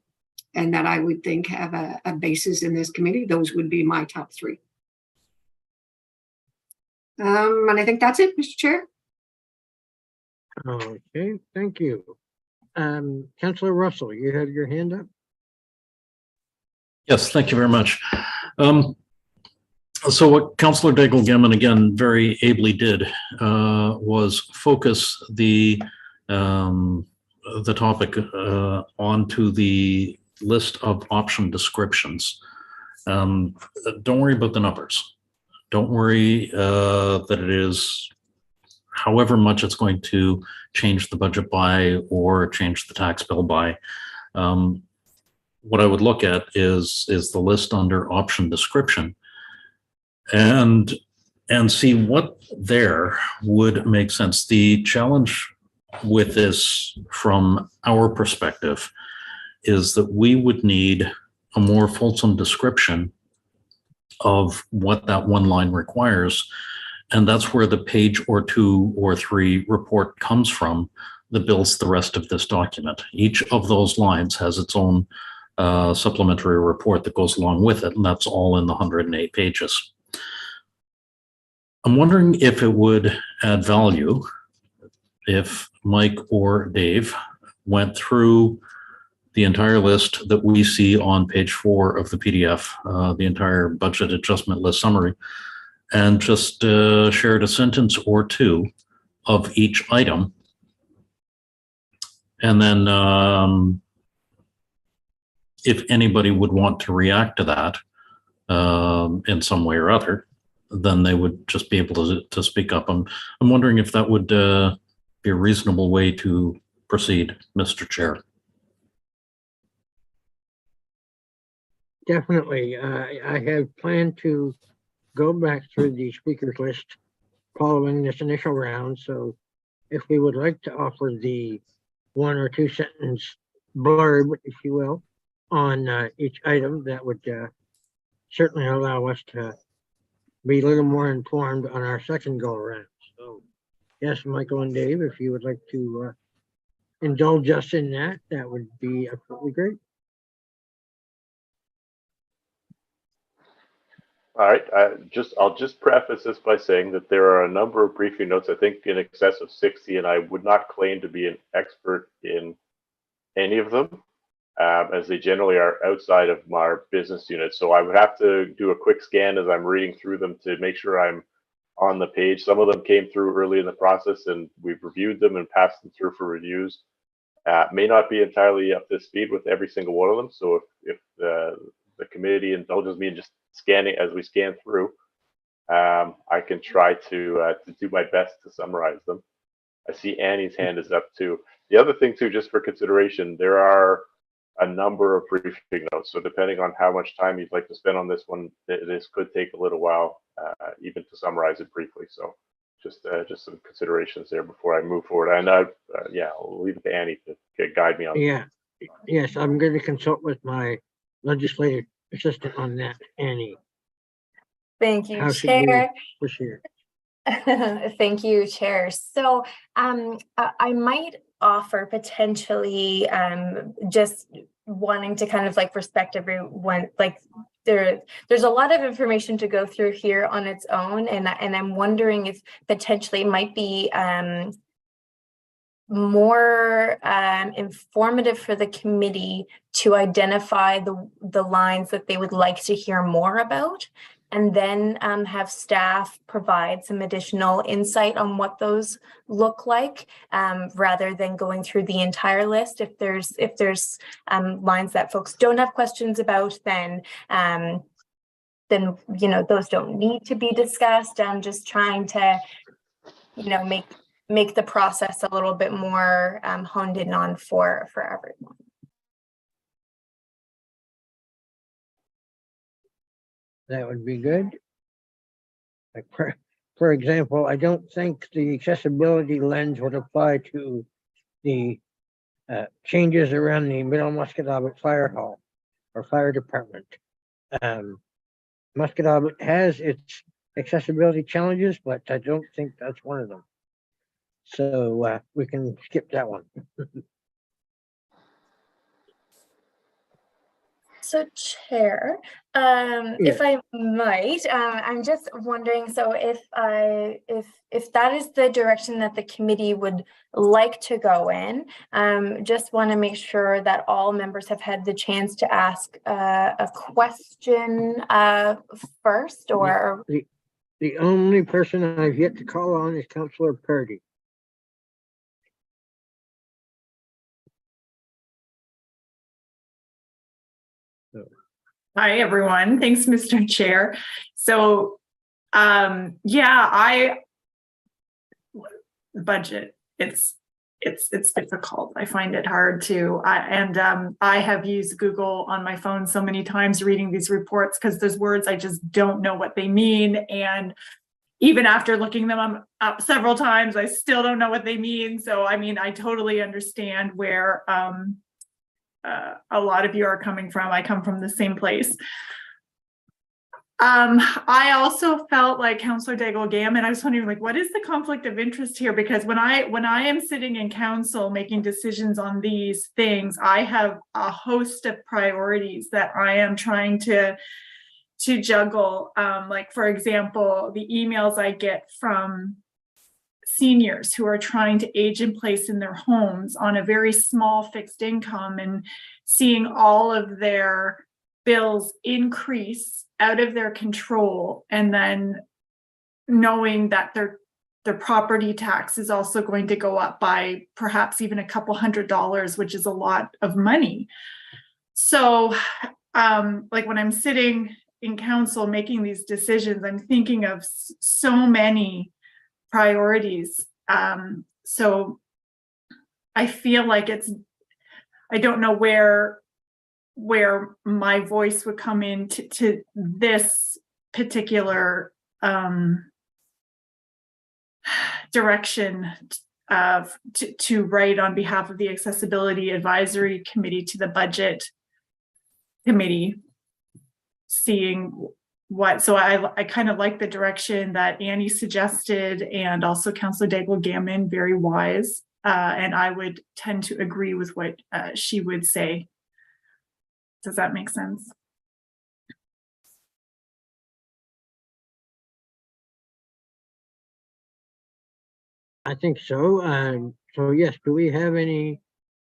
and that I would think have a basis in this committee, those would be my top three. And I think that's it, Mr. Chair. Okay, thank you. Councillor Russell, you have your hand up? Yes, thank you very much. So what Councillor Daigle Gammon again very ably did was focus the topic onto the list of option descriptions. Don't worry about the numbers. Don't worry that it is however much it's going to change the budget by or change the tax bill by. What I would look at is the list under option description and see what there would make sense. The challenge with this from our perspective is that we would need a more fulsome description of what that one line requires. And that's where the page or two or three report comes from that builds the rest of this document. Each of those lines has its own supplementary report that goes along with it, and that's all in the 108 pages. I'm wondering if it would add value if Mike or Dave went through the entire list that we see on page 4 of the PDF, the entire budget adjustment list summary, and just shared a sentence or two of each item. And then if anybody would want to react to that in some way or other, then they would just be able to speak up. I'm wondering if that would be a reasonable way to proceed, Mr. Chair. Definitely. I have planned to go back through the speakers list following this initial round. So if we would like to offer the 1 or 2 sentence blurb, if you will, on each item, that would certainly allow us to be a little more informed on our second go around. So yes, Michael and Dave, if you would like to indulge us in that, that would be absolutely great. All right, I'll just preface this by saying that there are a number of briefing notes, I think in excess of 60, and I would not claim to be an expert in any of them, as they generally are outside of my business unit. So I would have to do a quick scan as I'm reading through them to make sure I'm on the page. Some of them came through early in the process and we've reviewed them and passed them through for reviews. May not be entirely up to speed with every single one of them. So if the committee indulges me in just scanning as we scan through, I can try to do my best to summarize them. I see Annie's hand is up too. The other thing too, just for consideration, there are a number of briefing notes. So depending on how much time you'd like to spend on this one, this could take a little while, even to summarize it briefly. So just some considerations there before I move forward. And yeah, I'll leave it to Annie to guide me on. Yeah, yes, I'm going to consult with my legislative assistant on that, Annie. Thank you, How should we Chair. proceed? Thank you, Chair. So I might offer potentially just wanting to kind of like respect everyone, like there's a lot of information to go through here on its own, and I'm wondering if potentially it might be more informative for the committee to identify the lines that they would like to hear more about, and then have staff provide some additional insight on what those look like, rather than going through the entire list. If there's lines that folks don't have questions about, then you know, those don't need to be discussed. I'm just trying to, you know, make the process a little bit more honed in on for everyone. That would be good. Like for example, I don't think the accessibility lens would apply to the changes around the Middle Musquodoboit Fire Hall or Fire Department. Musquodoboit has its accessibility challenges, but I don't think that's one of them. So we can skip that one. So Chair, if I might, I'm just wondering, so if that is the direction that the committee would like to go in, just want to make sure that all members have had the chance to ask a question first, or the only person I've yet to call on is Councillor Purdy. Hi, everyone. Thanks, Mr. Chair. So, yeah, budget, it's difficult. I find it hard to, I have used Google on my phone so many times reading these reports because there's words I just don't know what they mean. And even after looking them up several times, I still don't know what they mean. So, I mean, I totally understand where, a lot of you are coming from. I come from the same place. I also felt like Councillor Daigle-Gammon, I was wondering, like, what is the conflict of interest here? Because when I am sitting in council making decisions on these things, I have a host of priorities that I am trying to juggle. Like, for example, the emails I get from seniors who are trying to age in place in their homes on a very small fixed income, and seeing all of their bills increase out of their control, and then knowing that their property tax is also going to go up by perhaps even a couple $100, which is a lot of money. So like when I'm sitting in council making these decisions, I'm thinking of so many priorities. So I feel like I don't know where my voice would come in to this particular direction to write on behalf of the Accessibility Advisory Committee to the Budget Committee, seeing what, so I kind of like the direction that Annie suggested, and also Councillor Daigle-Gammon, very wise, and I would tend to agree with what she would say. Does that make sense? I think so. So yes, do we have any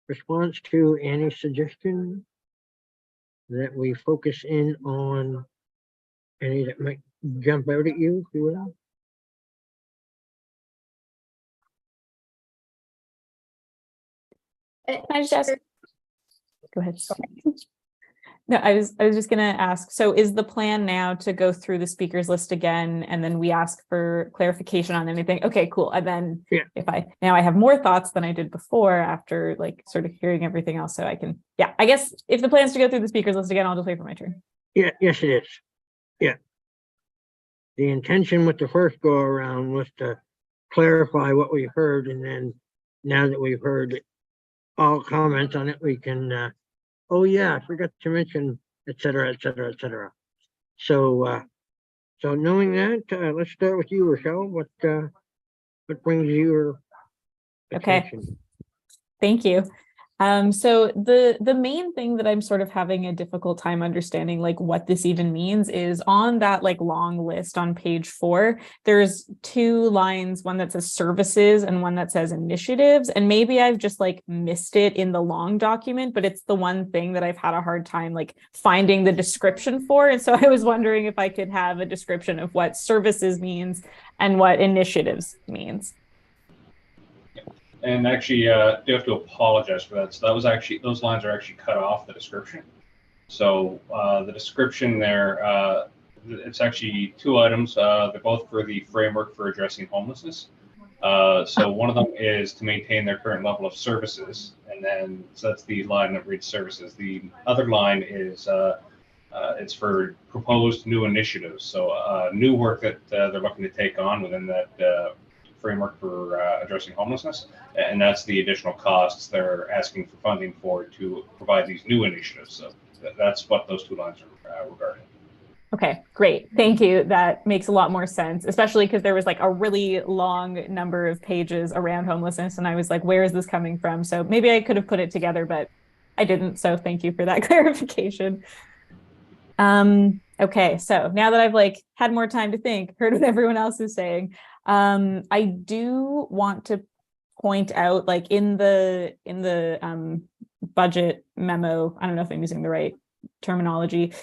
response to Annie's suggestion that we focus in on any that might jump out at you, if you will? I just ask. Go ahead. No, I was just gonna ask, so is the plan now to go through the speakers list again, and then we ask for clarification on anything? Okay, cool. And then if I have more thoughts than I did before after like sort of hearing everything else, so I can, I guess if the plan is to go through the speakers list again, I'll just wait for my turn. Yeah, yes, it is. Yeah. The intention with the first go around was to clarify what we heard, and then now that we've heard all comments on it, we can, oh yeah, I forgot to mention, et cetera, et cetera, et cetera. So, so knowing that, let's start with you, Rochelle. What brings your Okay. attention? Thank you. So the main thing that I'm sort of having a difficult time understanding, like what this even means, is on that like long list on page 4, there's 2 lines, one that says services and one that says initiatives. And maybe I've just like missed it in the long document, but it's the one thing that I've had a hard time like finding the description for. And so I was wondering if I could have a description of what services means and what initiatives means. And actually, do have to apologize for that. So that was actually, those lines are actually cut off the description. So the description there, it's actually 2 items. They're both for the framework for addressing homelessness. So one of them is to maintain their current level of services. And then, so that's the line that reads services. The other line is, it's for proposed new initiatives. So new work that they're looking to take on within that framework for addressing homelessness, and that's the additional costs they're asking for funding for to provide these new initiatives. So that's what those 2 lines are regarding. Okay, great. Thank you. That makes a lot more sense, especially because there was like a really long number of pages around homelessness, and I was like, where is this coming from? So maybe I could have put it together, but I didn't. So thank you for that clarification. Okay, so now that I've like had more time to think, heard what everyone else is saying, I do want to point out, like in the budget memo, I don't know if I'm using the right terminology,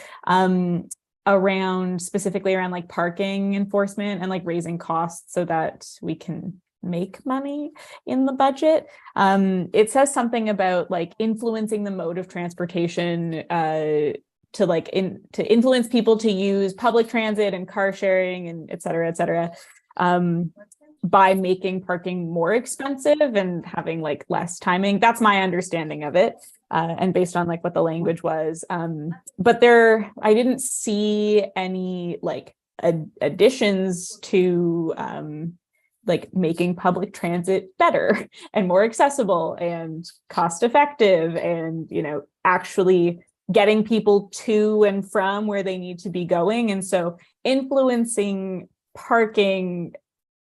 around specifically around like parking enforcement and like raising costs so that we can make money in the budget. It says something about like influencing the mode of transportation to like to influence people to use public transit and car sharing and et cetera, by making parking more expensive and having like less timing. That's my understanding of it. And based on like what the language was. But I didn't see any like additions to like making public transit better and more accessible and cost effective and, you know, actually getting people to and from where they need to be going. And so influencing parking,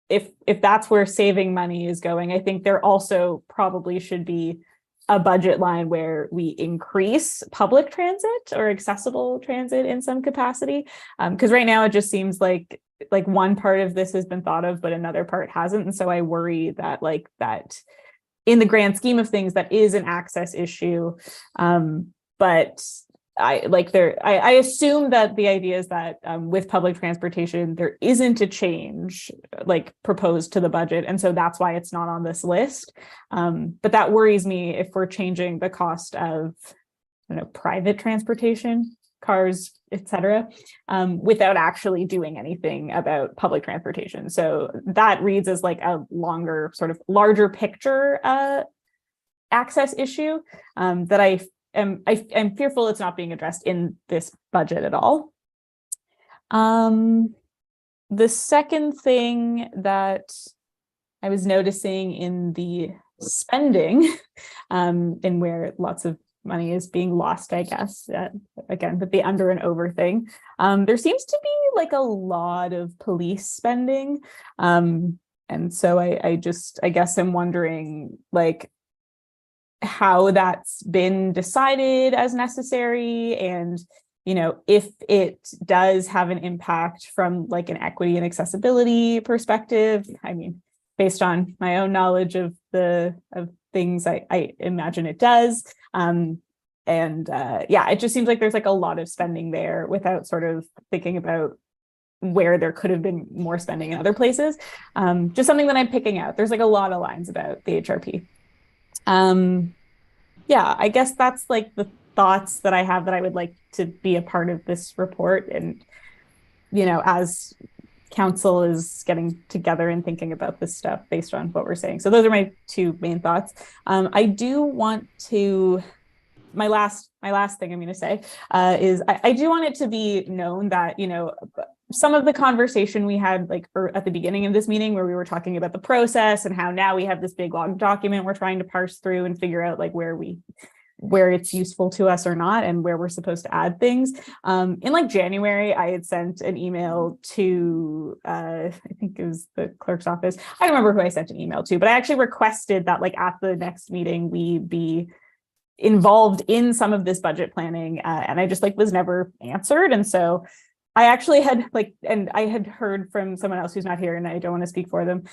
if that's where saving money is going, I think there also probably should be a budget line where we increase public transit or accessible transit in some capacity. Because right now it just seems like one part of this has been thought of, but another part hasn't. And so I worry that like that in the grand scheme of things, that is an access issue. But I assume that the idea is that with public transportation, there isn't a change like proposed to the budget. And so that's why it's not on this list. But that worries me if we're changing the cost of, I don't know, private transportation, cars, et cetera, without actually doing anything about public transportation. So that reads as like a longer, sort of larger picture access issue that I'm fearful it's not being addressed in this budget at all. The second thing that I was noticing in the spending, and where lots of money is being lost, I guess, again, with the under and over thing, there seems to be like a lot of police spending. And so I guess I'm wondering like, how that's been decided as necessary, and you know, if it does have an impact from like an equity and accessibility perspective. I mean, based on my own knowledge of things, I imagine it does. Yeah, it just seems like there's like a lot of spending there without sort of thinking about where there could have been more spending in other places. Just something that I'm picking out. There's like a lot of lines about the HRP. Yeah, I guess that's like the thoughts that I have that I would like to be a part of this report. And, you know, as council is getting together and thinking about this stuff based on what we're saying. So those are my 2 main thoughts. I do want to, my last thing I'm going to say is I do want it to be known that, you know, some of the conversation we had like at the beginning of this meeting where we were talking about the process and how now we have this big long document we're trying to parse through and figure out like where it's useful to us or not and where we're supposed to add things. In like January, I had sent an email to, I think it was the clerk's office. I don't remember who I sent an email to, but I actually requested that like at the next meeting, we be involved in some of this budget planning. And I just like was never answered. And so I actually had like, and I had heard from someone else who's not here and I don't want to speak for them,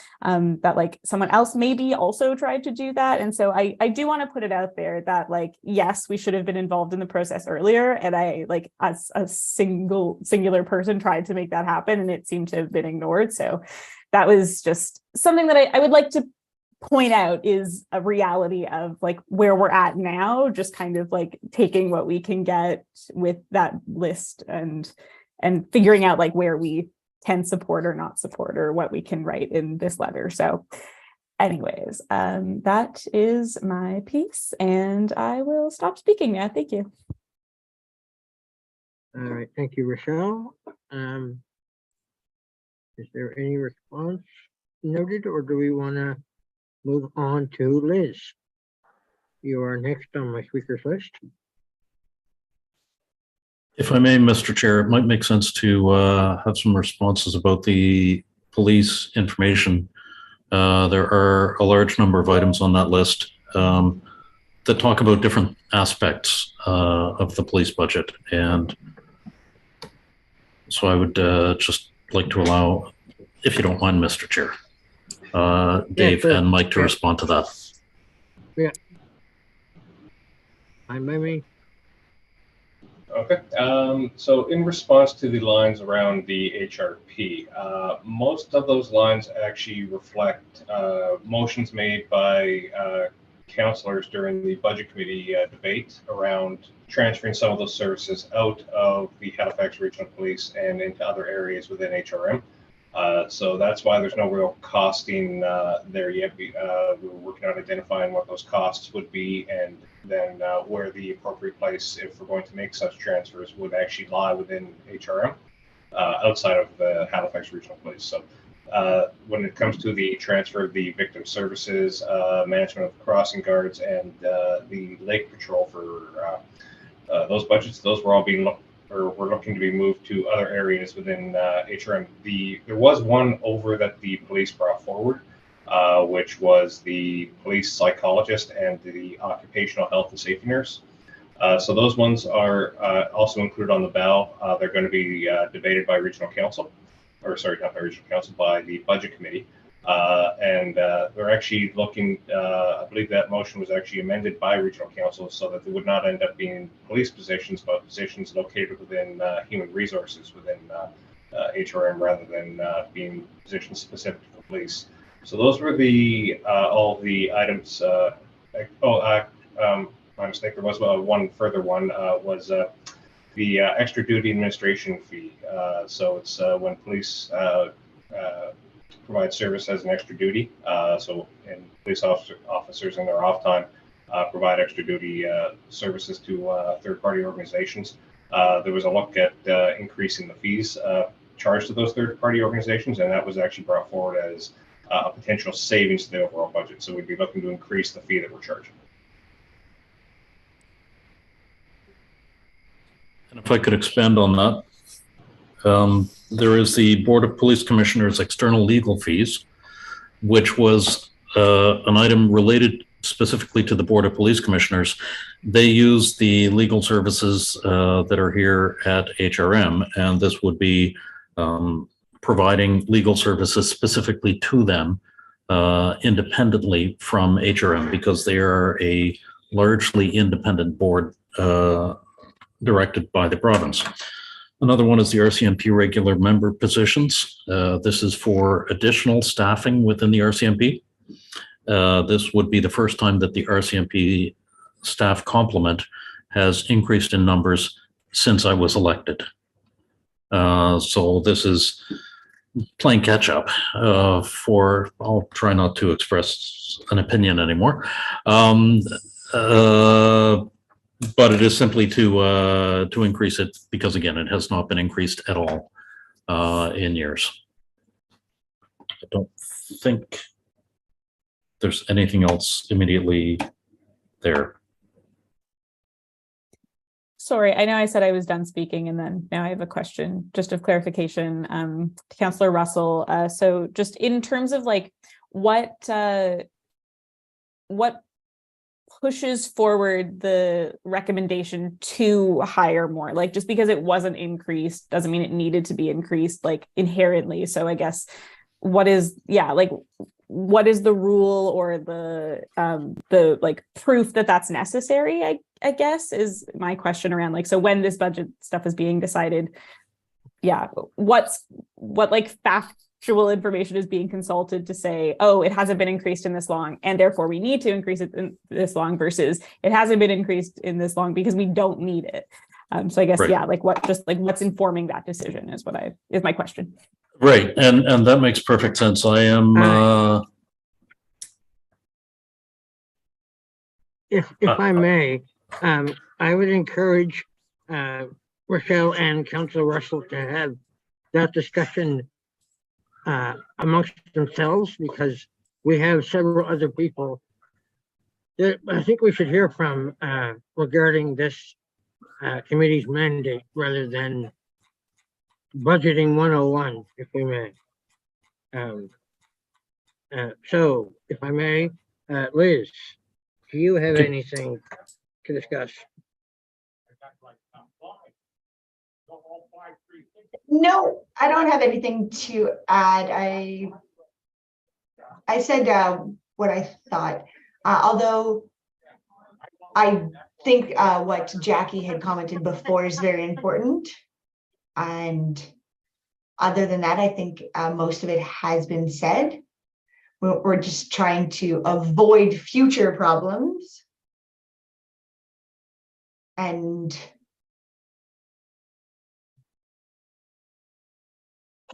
that like someone else maybe also tried to do that. And so I do want to put it out there that like, yes, we should have been involved in the process earlier. And I like as a singular person tried to make that happen and it seemed to have been ignored. So that was just something that I would like to point out is a reality of like where we're at now, just kind of like taking what we can get with that list and figuring out like where we can support or not support or what we can write in this letter. So anyways, that is my piece and I will stop speaking now. Thank you. All right, thank you, Rochelle. Is there any response noted or do we want to move on to Liz? You are next on my speakers list. If I may, Mr. Chair, it might make sense to have some responses about the police information. There are a large number of items on that list that talk about different aspects of the police budget. And so I would just like to allow, if you don't mind, Mr. Chair, Dave sure. and Mike to respond to that. Yeah. Fine by me. Okay, so in response to the lines around the HRP, most of those lines actually reflect motions made by councillors during the budget committee debate around transferring some of those services out of the Halifax Regional Police and into other areas within HRM. So that's why there's no real costing there yet. We were working on identifying what those costs would be and then where the appropriate place, if we're going to make such transfers, would actually lie within HRM outside of the Halifax Regional Police. So when it comes to the transfer of the victim services, management of crossing guards and the lake patrol for those budgets, those were all being we're looking to be moved to other areas within HRM. There was one over that the police brought forward, which was the police psychologist and the occupational health and safety nurse. So those ones are also included on the ballot. They're going to be debated by regional council, or sorry, not by regional council, by the budget committee. And they're actually looking, I believe that motion was actually amended by regional council so that they would not end up being police positions, but positions located within human resources within HRM rather than being positions specific to police. So those were the all the items. My mistake, there was one further one, was the extra duty administration fee. So it's when police provide service as an extra duty. So and police officers in their off time provide extra duty services to third-party organizations. There was a look at increasing the fees charged to those third-party organizations, and that was actually brought forward as a potential savings to the overall budget. So we'd be looking to increase the fee that we're charging. And if I could expand on that, there is the Board of Police Commissioners external legal fees, which was an item related specifically to the Board of Police Commissioners. They use the legal services that are here at HRM, and this would be providing legal services specifically to them independently from HRM, because they are a largely independent board directed by the province. Another one is the RCMP regular member positions. This is for additional staffing within the RCMP. This would be the first time that the RCMP staff complement has increased in numbers since I was elected. So this is playing catch up I'll try not to express an opinion anymore. But it is simply to increase it because, again, it has not been increased at all in years. I don't think there's anything else immediately there. Sorry, I know I said I was done speaking, and then now I have a question just of clarification to Councillor Russell. So just in terms of like what pushes forward the recommendation to hire more? Like, just because it wasn't increased doesn't mean it needed to be increased, like, inherently. So I guess what is the rule or the like proof that that's necessary, I guess is my question around, like, so when this budget stuff is being decided, what like factual information is being consulted to say, oh, it hasn't been increased in this long and therefore we need to increase it in this long, versus it hasn't been increased in this long because we don't need it. So I guess, Right. like what's informing that decision is my question. Right, and that makes perfect sense. I am If I may, I would encourage Rochelle and Councillor Russell to have that discussion amongst themselves, because we have several other people that I think we should hear from regarding this committee's mandate, rather than budgeting 101, if we may. So if I may, Liz, do you have anything to discuss? No, I don't have anything to add. I said what I thought, although I think what Jackie had commented before is very important. And other than that, I think most of it has been said. We're just trying to avoid future problems and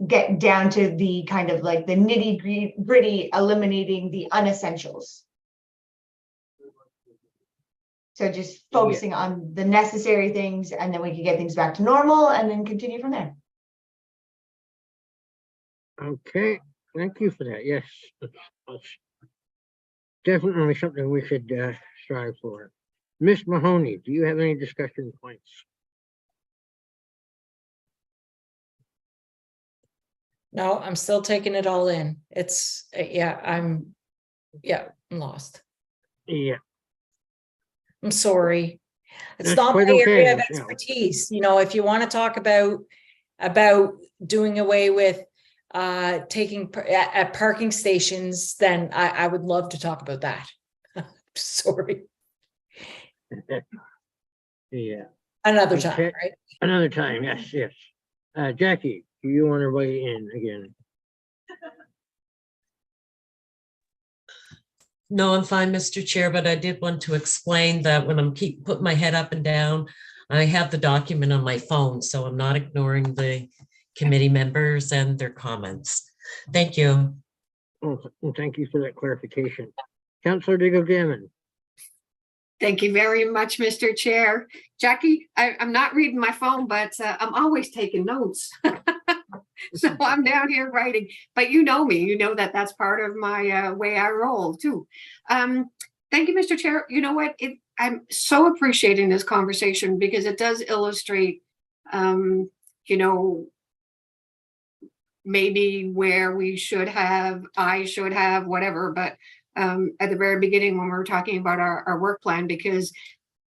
get down to the kind of like the nitty gritty, eliminating the unessentials. So just focusing on the necessary things, and then we can get things back to normal and then continue from there. Okay, thank you for that. Yes, that's definitely something we should strive for. Ms. Mahoney, do you have any discussion points? No, I'm still taking it all in. It's, I'm lost. Yeah. I'm sorry. It's That's not my quite okay, area of Michelle. expertise. You know, if you want to talk about doing away with taking at parking stations, then I would love to talk about that. Sorry. Yeah. Another time, Okay. right? Another time, yes. Jackie, do you want to weigh in again? No, I'm fine, Mr. Chair, but I did want to explain that when I'm keep putting my head up and down, I have the document on my phone, so I'm not ignoring the committee members and their comments. Thank you. Oh, thank you for that clarification. Councillor Diggle Gammon. Thank you very much, Mr. Chair. Jackie, I'm not reading my phone, but I'm always taking notes. So I'm down here writing, but you know me, you know that that's part of my way I roll too. Thank you, Mr. Chair. You know what? I'm so appreciating this conversation because it does illustrate, you know, maybe where we should have, I should have, whatever, but at the very beginning when we were talking about our work plan, because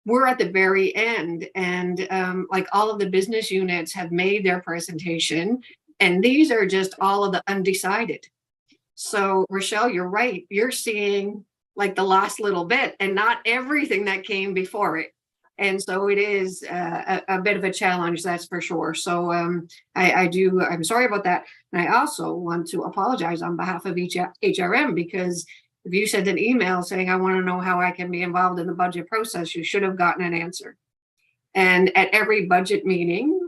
we're at the very end, and like all of the business units have made their presentation, and these are just all of the undecided. So Rochelle, you're right. You're seeing like the last little bit and not everything that came before it. And so it is a bit of a challenge, that's for sure. So I'm sorry about that. And I also want to apologize on behalf of HRM, because if you sent an email saying, I want to know how I can be involved in the budget process, you should have gotten an answer. And at every budget meeting,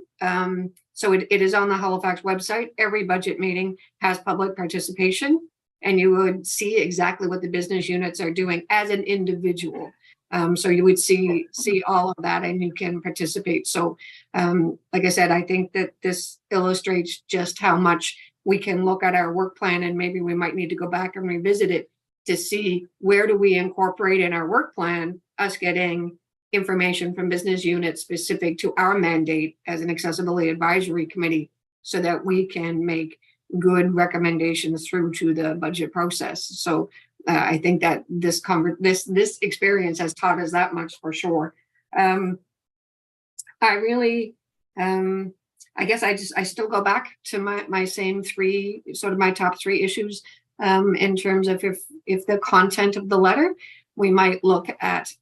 so it is on the Halifax website, every budget meeting has public participation, and you would see exactly what the business units are doing as an individual. So you would see all of that and you can participate. So like I said, I think that this illustrates just how much we can look at our work plan, and maybe we might need to go back and revisit it to see where do we incorporate in our work plan us getting information from business units specific to our mandate as an accessibility advisory committee, so that we can make good recommendations through to the budget process. So I think that this experience has taught us that much for sure. I really, I guess I still go back to my same three, sort of my top three issues in terms of if the content of the letter, we might look at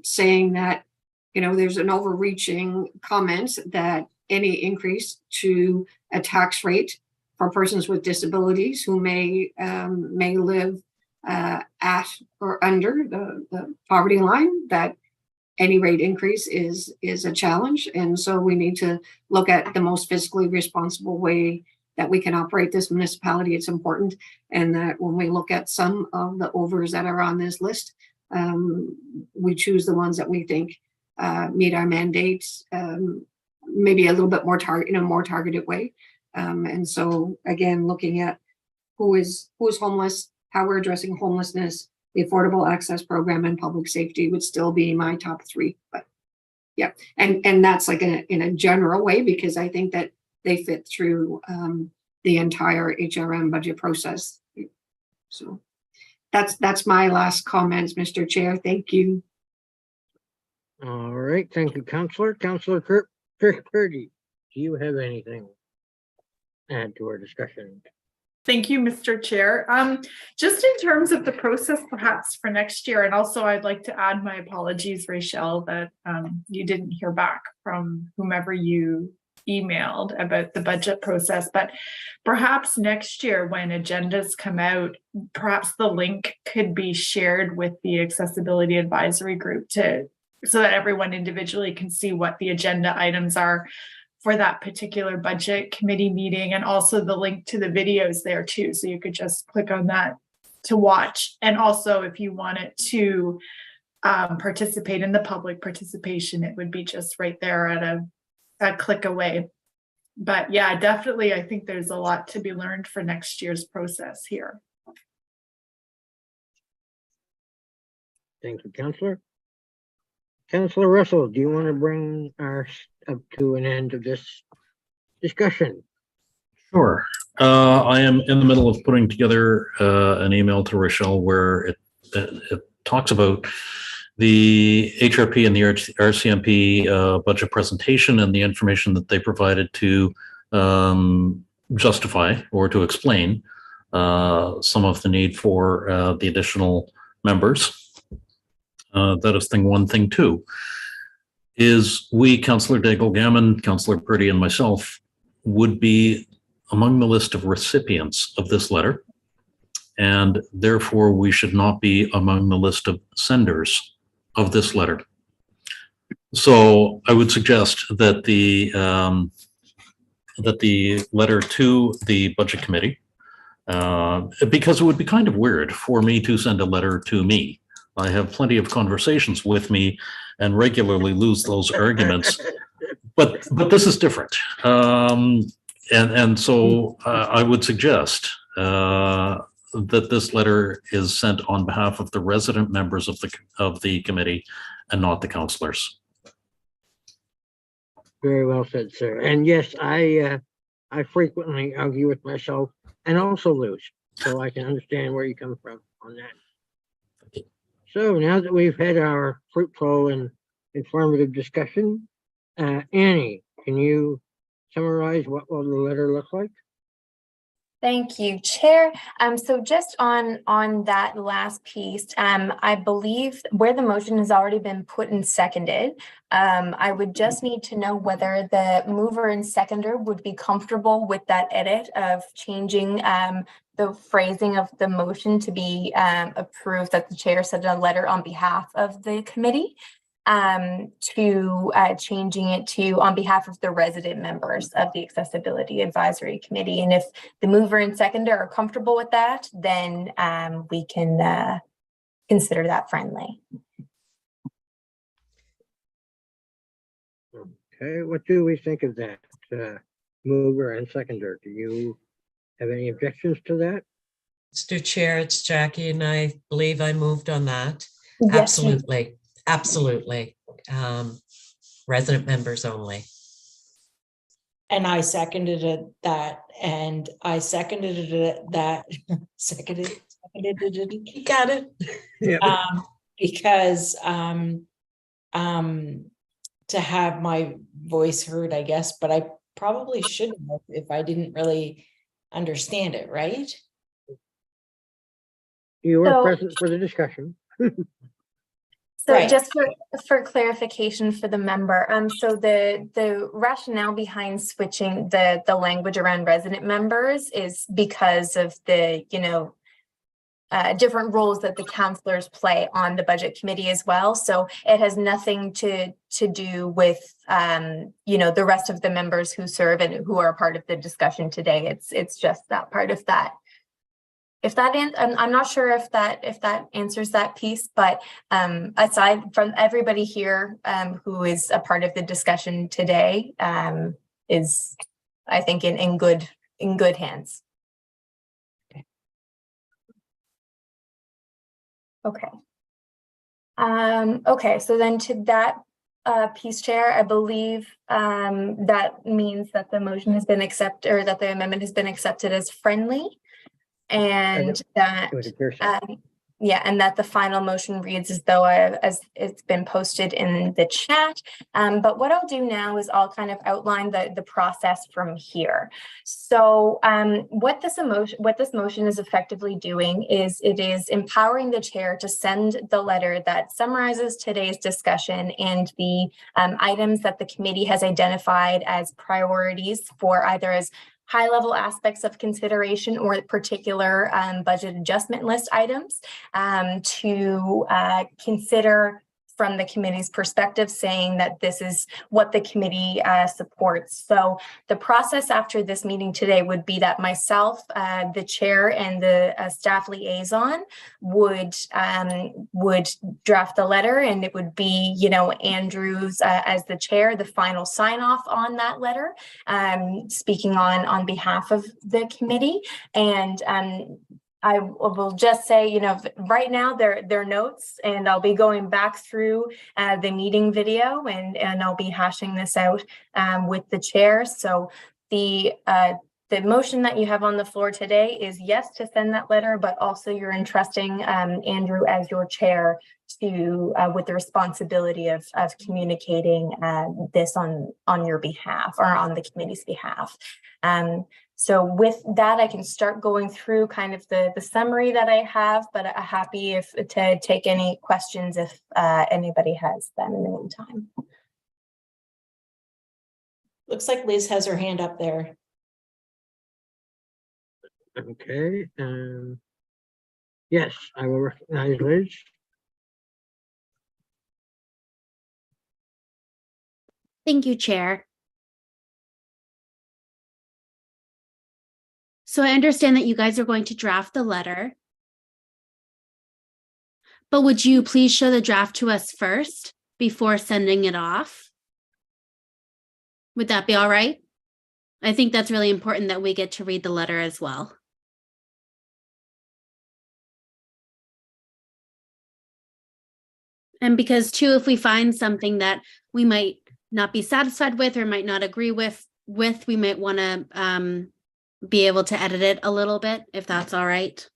saying that, you know, there's an overreaching comment that any increase to a tax rate for persons with disabilities who may live at or under the poverty line, that any rate increase is a challenge. And so we need to look at the most fiscally responsible way that we can operate this municipality. It's important. And that when we look at some of the overs that are on this list, we choose the ones that we think meet our mandates, maybe a little bit more in a more targeted way. And so again, looking at who's homeless, how we're addressing homelessness, the Affordable Access Program, and public safety would still be my top three. But yeah, and that's like in a general way, because I think that they fit through the entire HRM budget process. So that's my last comments, Mr. Chair. Thank you. All right, thank you, Councillor. Councillor Purdy, do you have anything to add to our discussion? Thank you, Mr. Chair. Just in terms of the process, perhaps for next year, and also I'd like to add my apologies, Rachel, that you didn't hear back from whomever you emailed about the budget process, but perhaps next year when agendas come out, perhaps the link could be shared with the Accessibility Advisory Group so that everyone individually can see what the agenda items are for that particular budget committee meeting, and also the link to the videos there too. So you could just click on that to watch. And also if you wanted to participate in the public participation, it would be just right there at a click away. But yeah, definitely, I think there's a lot to be learned for next year's process here. Thank you, Councillor. Councillor Russell, do you want to bring us up to an end of this discussion? Sure. I am in the middle of putting together an email to Rochelle where it talks about the HRP and the RCMP budget presentation and the information that they provided to justify or to explain some of the need for the additional members. That is thing one. Thing two is we, Councillor Daigle-Gammon, Councillor Purdy, and myself would be among the list of recipients of this letter, and therefore we should not be among the list of senders of this letter. So I would suggest that the letter to the Budget Committee, because it would be kind of weird for me to send a letter to me. I have plenty of conversations with me and regularly lose those arguments, but this is different. And so I would suggest that this letter is sent on behalf of the resident members of the committee and not the councillors. Very well said, sir. And yes, I frequently argue with myself and also lose, so I can understand where you come from on that. So now that we've had our fruitful and informative discussion, Annie, can you summarize what will the letter look like? Thank you, Chair. So just on that last piece, I believe where the motion has already been put and seconded, I would just need to know whether the mover and seconder would be comfortable with that edit of changing the phrasing of the motion to be approved, that the chair sent a letter on behalf of the committee, to changing it to on behalf of the resident members of the Accessibility Advisory Committee. And if the mover and seconder are comfortable with that, then we can consider that friendly. Okay, what do we think of that? Mover and seconder, do you have any objections to that? Mr. Chair, it's Jackie, and I believe I moved on that. Yes, Absolutely, absolutely. Resident members only. And I seconded it, that, and I seconded it, that, seconded it. You got it. Yeah. Because, to have my voice heard, I guess, but I probably shouldn't have if I didn't really understand it, right? You were So- present for the discussion. So Right. just for clarification for the member, so the rationale behind switching the language around resident members is because of the, different roles that the counselors play on the budget committee as well. So it has nothing to do with, the rest of the members who serve and who are part of the discussion today. It's just that part of that. If that, I'm not sure if that answers that piece, but aside from everybody here who is a part of the discussion today, is, I think, in good hands. Okay. Okay, so then to that piece, Chair, I believe that means that the motion has been accepted, or that the amendment has been accepted as friendly. And that, It would appear so. yeah, and that the final motion reads as though as it's been posted in the chat. But what I'll do now is I'll kind of outline the process from here. So what this motion is effectively doing is it is empowering the chair to send the letter that summarizes today's discussion and the items that the committee has identified as priorities for either as high-level aspects of consideration or particular budget adjustment list items to consider from the committee's perspective, saying that this is what the committee supports. So the process after this meeting today would be that myself, the chair, and the staff liaison would draft the letter, and it would be, Andrews as the chair, the final sign off on that letter, speaking on behalf of the committee. And I will just say, right now they're notes, and I'll be going back through the meeting video, and I'll be hashing this out with the chair. So the motion that you have on the floor today is yes to send that letter, but also you're entrusting Andrew as your chair to with the responsibility of communicating this on your behalf, or on the committee's behalf. So with that, I can start going through kind of the summary that I have, but I'm happy to take any questions if anybody has them in the meantime. Looks like Liz has her hand up there. Okay. Yes, I will recognize Liz. Thank you, Chair. So I understand that you guys are going to draft the letter, but would you please show the draft to us first before sending it off? Would that be all right? I think that's really important that we get to read the letter as well. And because too, if we find something that we might not be satisfied with or might not agree with, we might want to be able to edit it a little bit, if that's all right.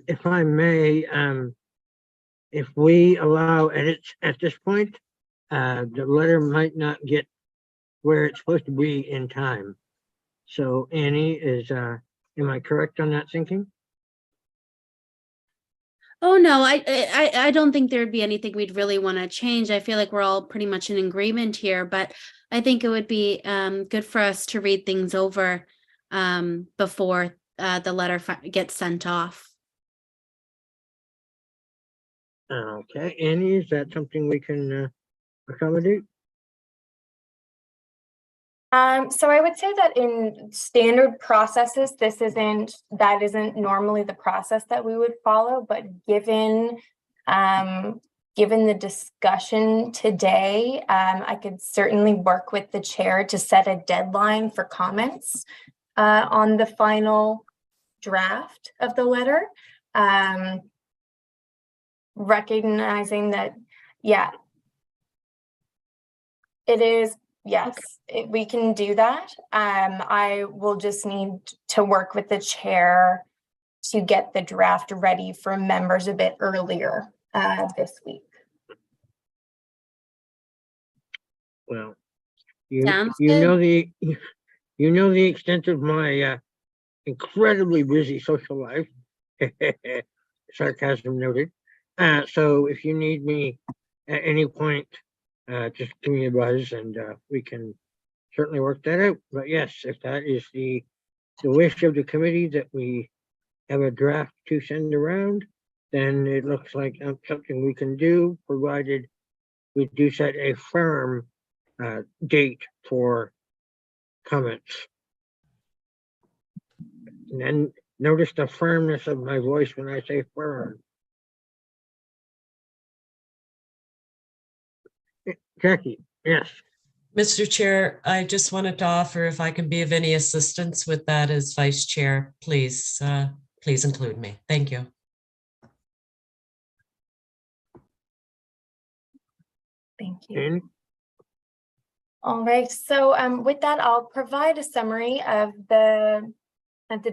If I may, if we allow edits at this point, the letter might not get where it's supposed to be in time. So Annie, am I correct on that thinking? Oh, no, I don't think there'd be anything we'd really want to change. I feel like we're all pretty much in agreement here, but I think it would be good for us to read things over before the letter gets sent off. Okay, Annie, is that something we can accommodate? So I would say that in standard processes, that isn't normally the process that we would follow, but given given the discussion today, I could certainly work with the chair to set a deadline for comments on the final draft of the letter. Recognizing that, yeah, it is, yes, we can do that. I will just need to work with the chair to get the draft ready for members a bit earlier this week. Well, you Sounds you good. know the you know the extent of my incredibly busy social life. Sarcasm noted. So if you need me at any point, just give me a buzz and we can certainly work that out. But yes, if that is the wish of the committee that we have a draft to send around, then it looks like something we can do, provided we do set a firm date for comments. And then notice the firmness of my voice when I say firm. Jackie, yes. Mr. Chair, I just wanted to offer if I can be of any assistance with that as Vice Chair, please, please include me. Thank you. Thank you. And All right, so with that, I'll provide a summary of the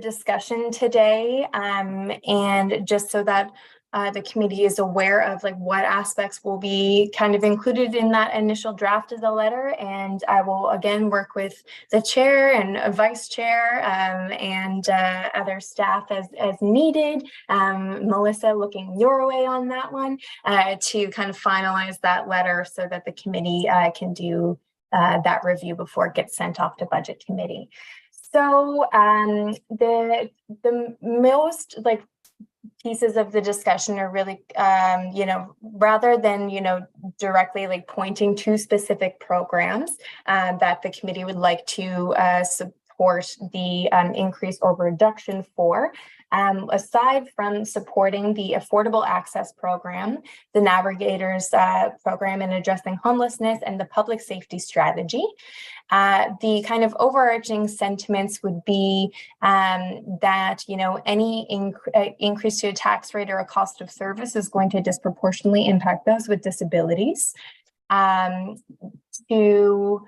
discussion today, and just so that the committee is aware of like what aspects will be kind of included in that initial draft of the letter. And I will again work with the chair and a vice chair and other staff as needed. Melissa, looking your way on that one to kind of finalize that letter so that the committee can do that review before it gets sent off to budget committee. So the most like pieces of the discussion are really, you know, rather than, you know, directly like pointing to specific programs that the committee would like to support the increase or reduction for. Aside from supporting the Affordable Access Program, the Navigators Program in addressing homelessness, and the public safety strategy, the kind of overarching sentiments would be that, you know, any increase to a tax rate or a cost of service is going to disproportionately impact those with disabilities. To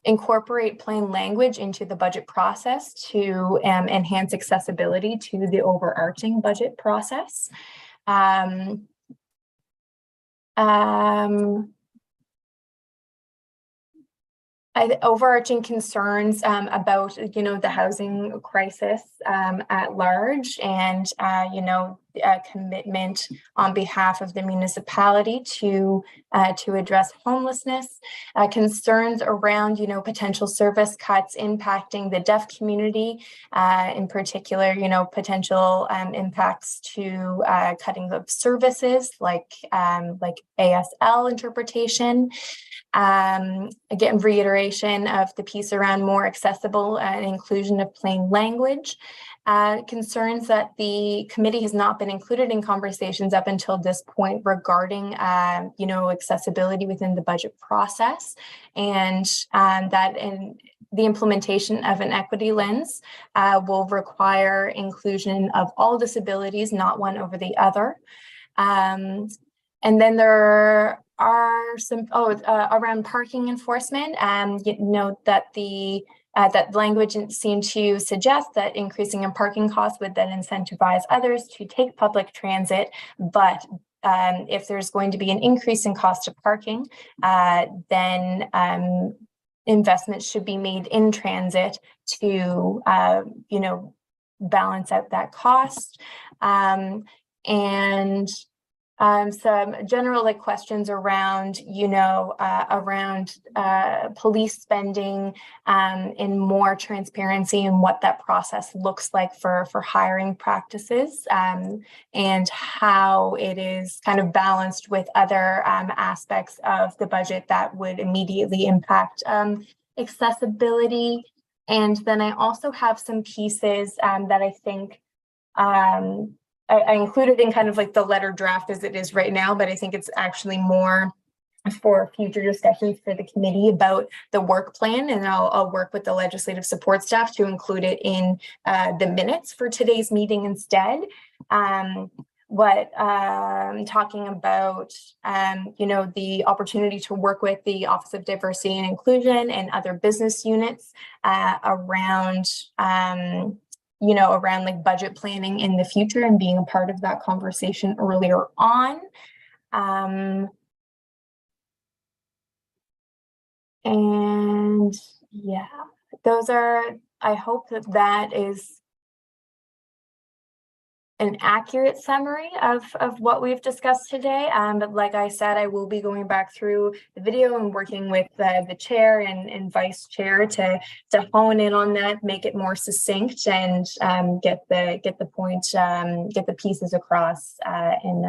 incorporate plain language into the budget process to enhance accessibility to the overarching budget process. Overarching concerns about, you know, the housing crisis at large, and, you know, a commitment on behalf of the municipality to address homelessness, concerns around, you know, potential service cuts impacting the deaf community, in particular, you know, potential impacts to cutting of services like ASL interpretation. Again, reiteration of the piece around more accessible and inclusion of plain language. Concerns that the committee has not been included in conversations up until this point regarding, you know, accessibility within the budget process, and that in the implementation of an equity lens will require inclusion of all disabilities, not one over the other. And then there are some around parking enforcement. You know that the that language seemed to suggest that increasing in parking costs would then incentivize others to take public transit, but if there's going to be an increase in cost of parking, then investments should be made in transit to you know, balance out that cost. And some general like questions around, you know, around police spending in more transparency and what that process looks like for hiring practices, and how it is kind of balanced with other aspects of the budget that would immediately impact accessibility. And then I also have some pieces that I think I included in kind of like the letter draft as it is right now, but I think it's actually more for future discussions for the committee about the work plan, and I'll work with the legislative support staff to include it in the minutes for today's meeting instead. Talking about, the opportunity to work with the Office of Diversity and Inclusion and other business units around like budget planning in the future and being a part of that conversation earlier on. And yeah, I hope that is an accurate summary of what we've discussed today. But like I said, I will be going back through the video and working with the chair and vice chair to hone in on that, make it more succinct, and get the point, get the pieces across in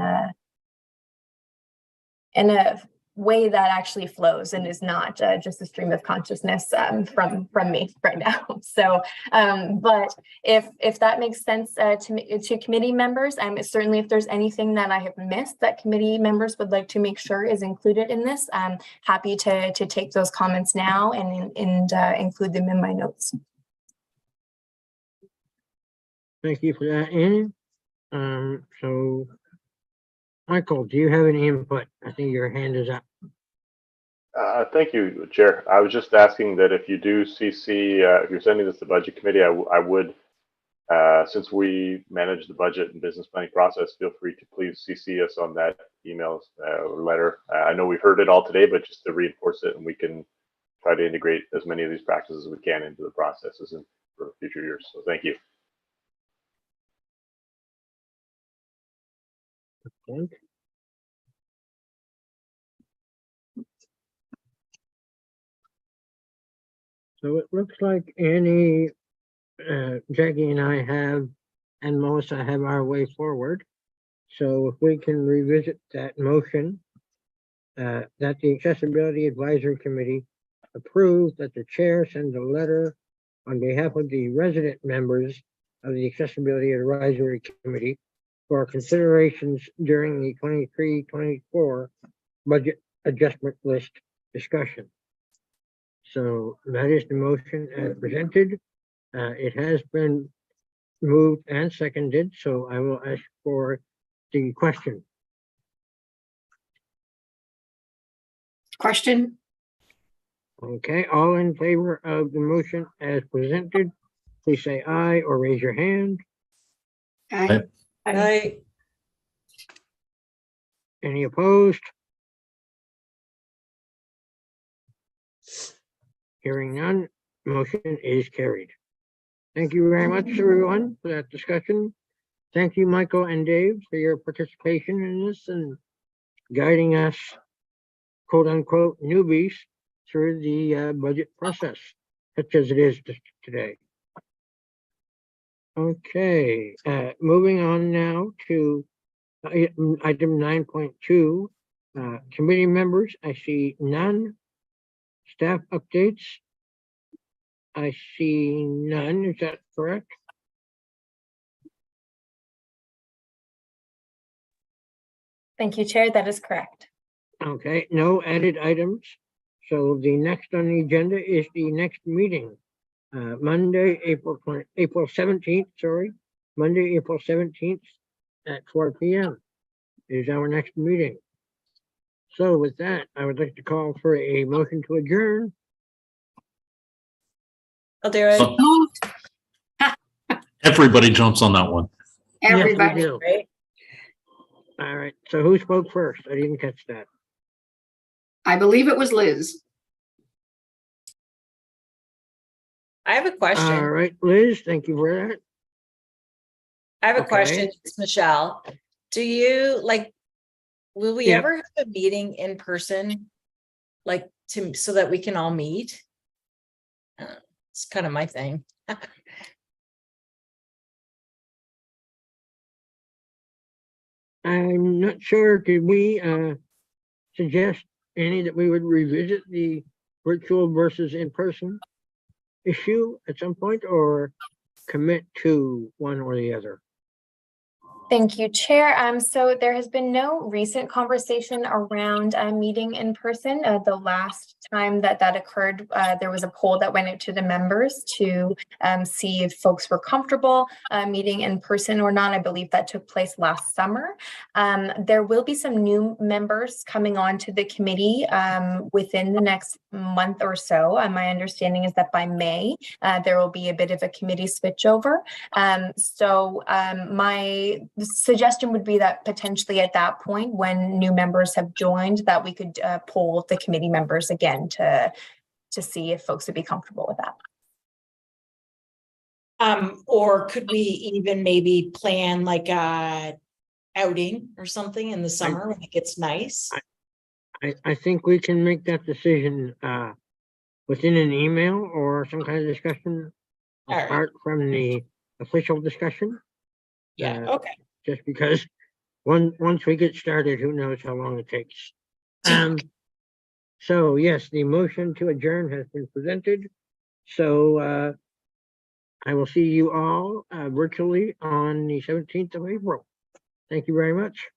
a way that actually flows and is not just a stream of consciousness from me right now. So, but if that makes sense to committee members, certainly if there's anything that I have missed that committee members would like to make sure is included in this, I'm happy to take those comments now and include them in my notes. Thank you for that, Annie. So, Michael, do you have any input? I think your hand is up. Thank you, Chair. I was just asking that if you do CC, if you're sending this to the Budget Committee, I would, since we manage the budget and business planning process, feel free to please CC us on that email or letter. I know we've heard it all today, but just to reinforce it, and we can try to integrate as many of these practices as we can into the processes and for future years. So thank you. Okay. So it looks like Annie, Jackie and I have, and Melissa have our way forward. So if we can revisit that motion, that the Accessibility Advisory Committee approves that the chair sends a letter on behalf of the resident members of the Accessibility Advisory Committee for considerations during the 23-24 budget adjustment list discussion. So that is the motion as presented. It has been moved and seconded, so I will ask for the question. Question? Okay, all in favor of the motion as presented, please say aye or raise your hand. Aye. Aye. Any opposed? Hearing none, motion is carried. Thank you very much, everyone, for that discussion. Thank you, Michael and Dave, for your participation in this and guiding us, quote unquote, newbies through the budget process, such as it is today. Okay, moving on now to item 9.2, committee members. I see none. Staff updates. I see none. Is that correct? Thank you, Chair. That is correct. Okay, no added items. So the next on the agenda is the next meeting. Monday, April 17th, sorry. Monday, April 17th at 4 p.m. is our next meeting. So with that, I would like to call for a motion to adjourn. I'll do it. Everybody jumps on that one. Everybody. Yes, we do. All right, so who spoke first? I didn't catch that. I believe it was Liz. I have a question. All right, Liz, thank you for that. I have a Okay. question, it's Michelle. Do you will we Yeah. ever have a meeting in person? So that we can all meet? It's kind of my thing. I'm not sure, did we suggest, Annie, that we would revisit the virtual versus in-person issue at some point, or commit to one or the other? Thank you, Chair. So there has been no recent conversation around meeting in person. The last time that occurred, there was a poll that went out to the members to see if folks were comfortable meeting in person or not. I believe that took place last summer. There will be some new members coming on to the committee within the next month or so. My understanding is that by May, there will be a bit of a committee switchover. My suggestion would be that potentially at that point, when new members have joined, that we could poll the committee members again to see if folks would be comfortable with that. Or could we even maybe plan like a outing or something in the summer when it gets nice? I think we can make that decision within an email or some kind of discussion All right. apart from the official discussion. Yeah, okay. Just because once we get started, who knows how long it takes. So yes, the motion to adjourn has been presented. So I will see you all virtually on the 17th of April. Thank you very much.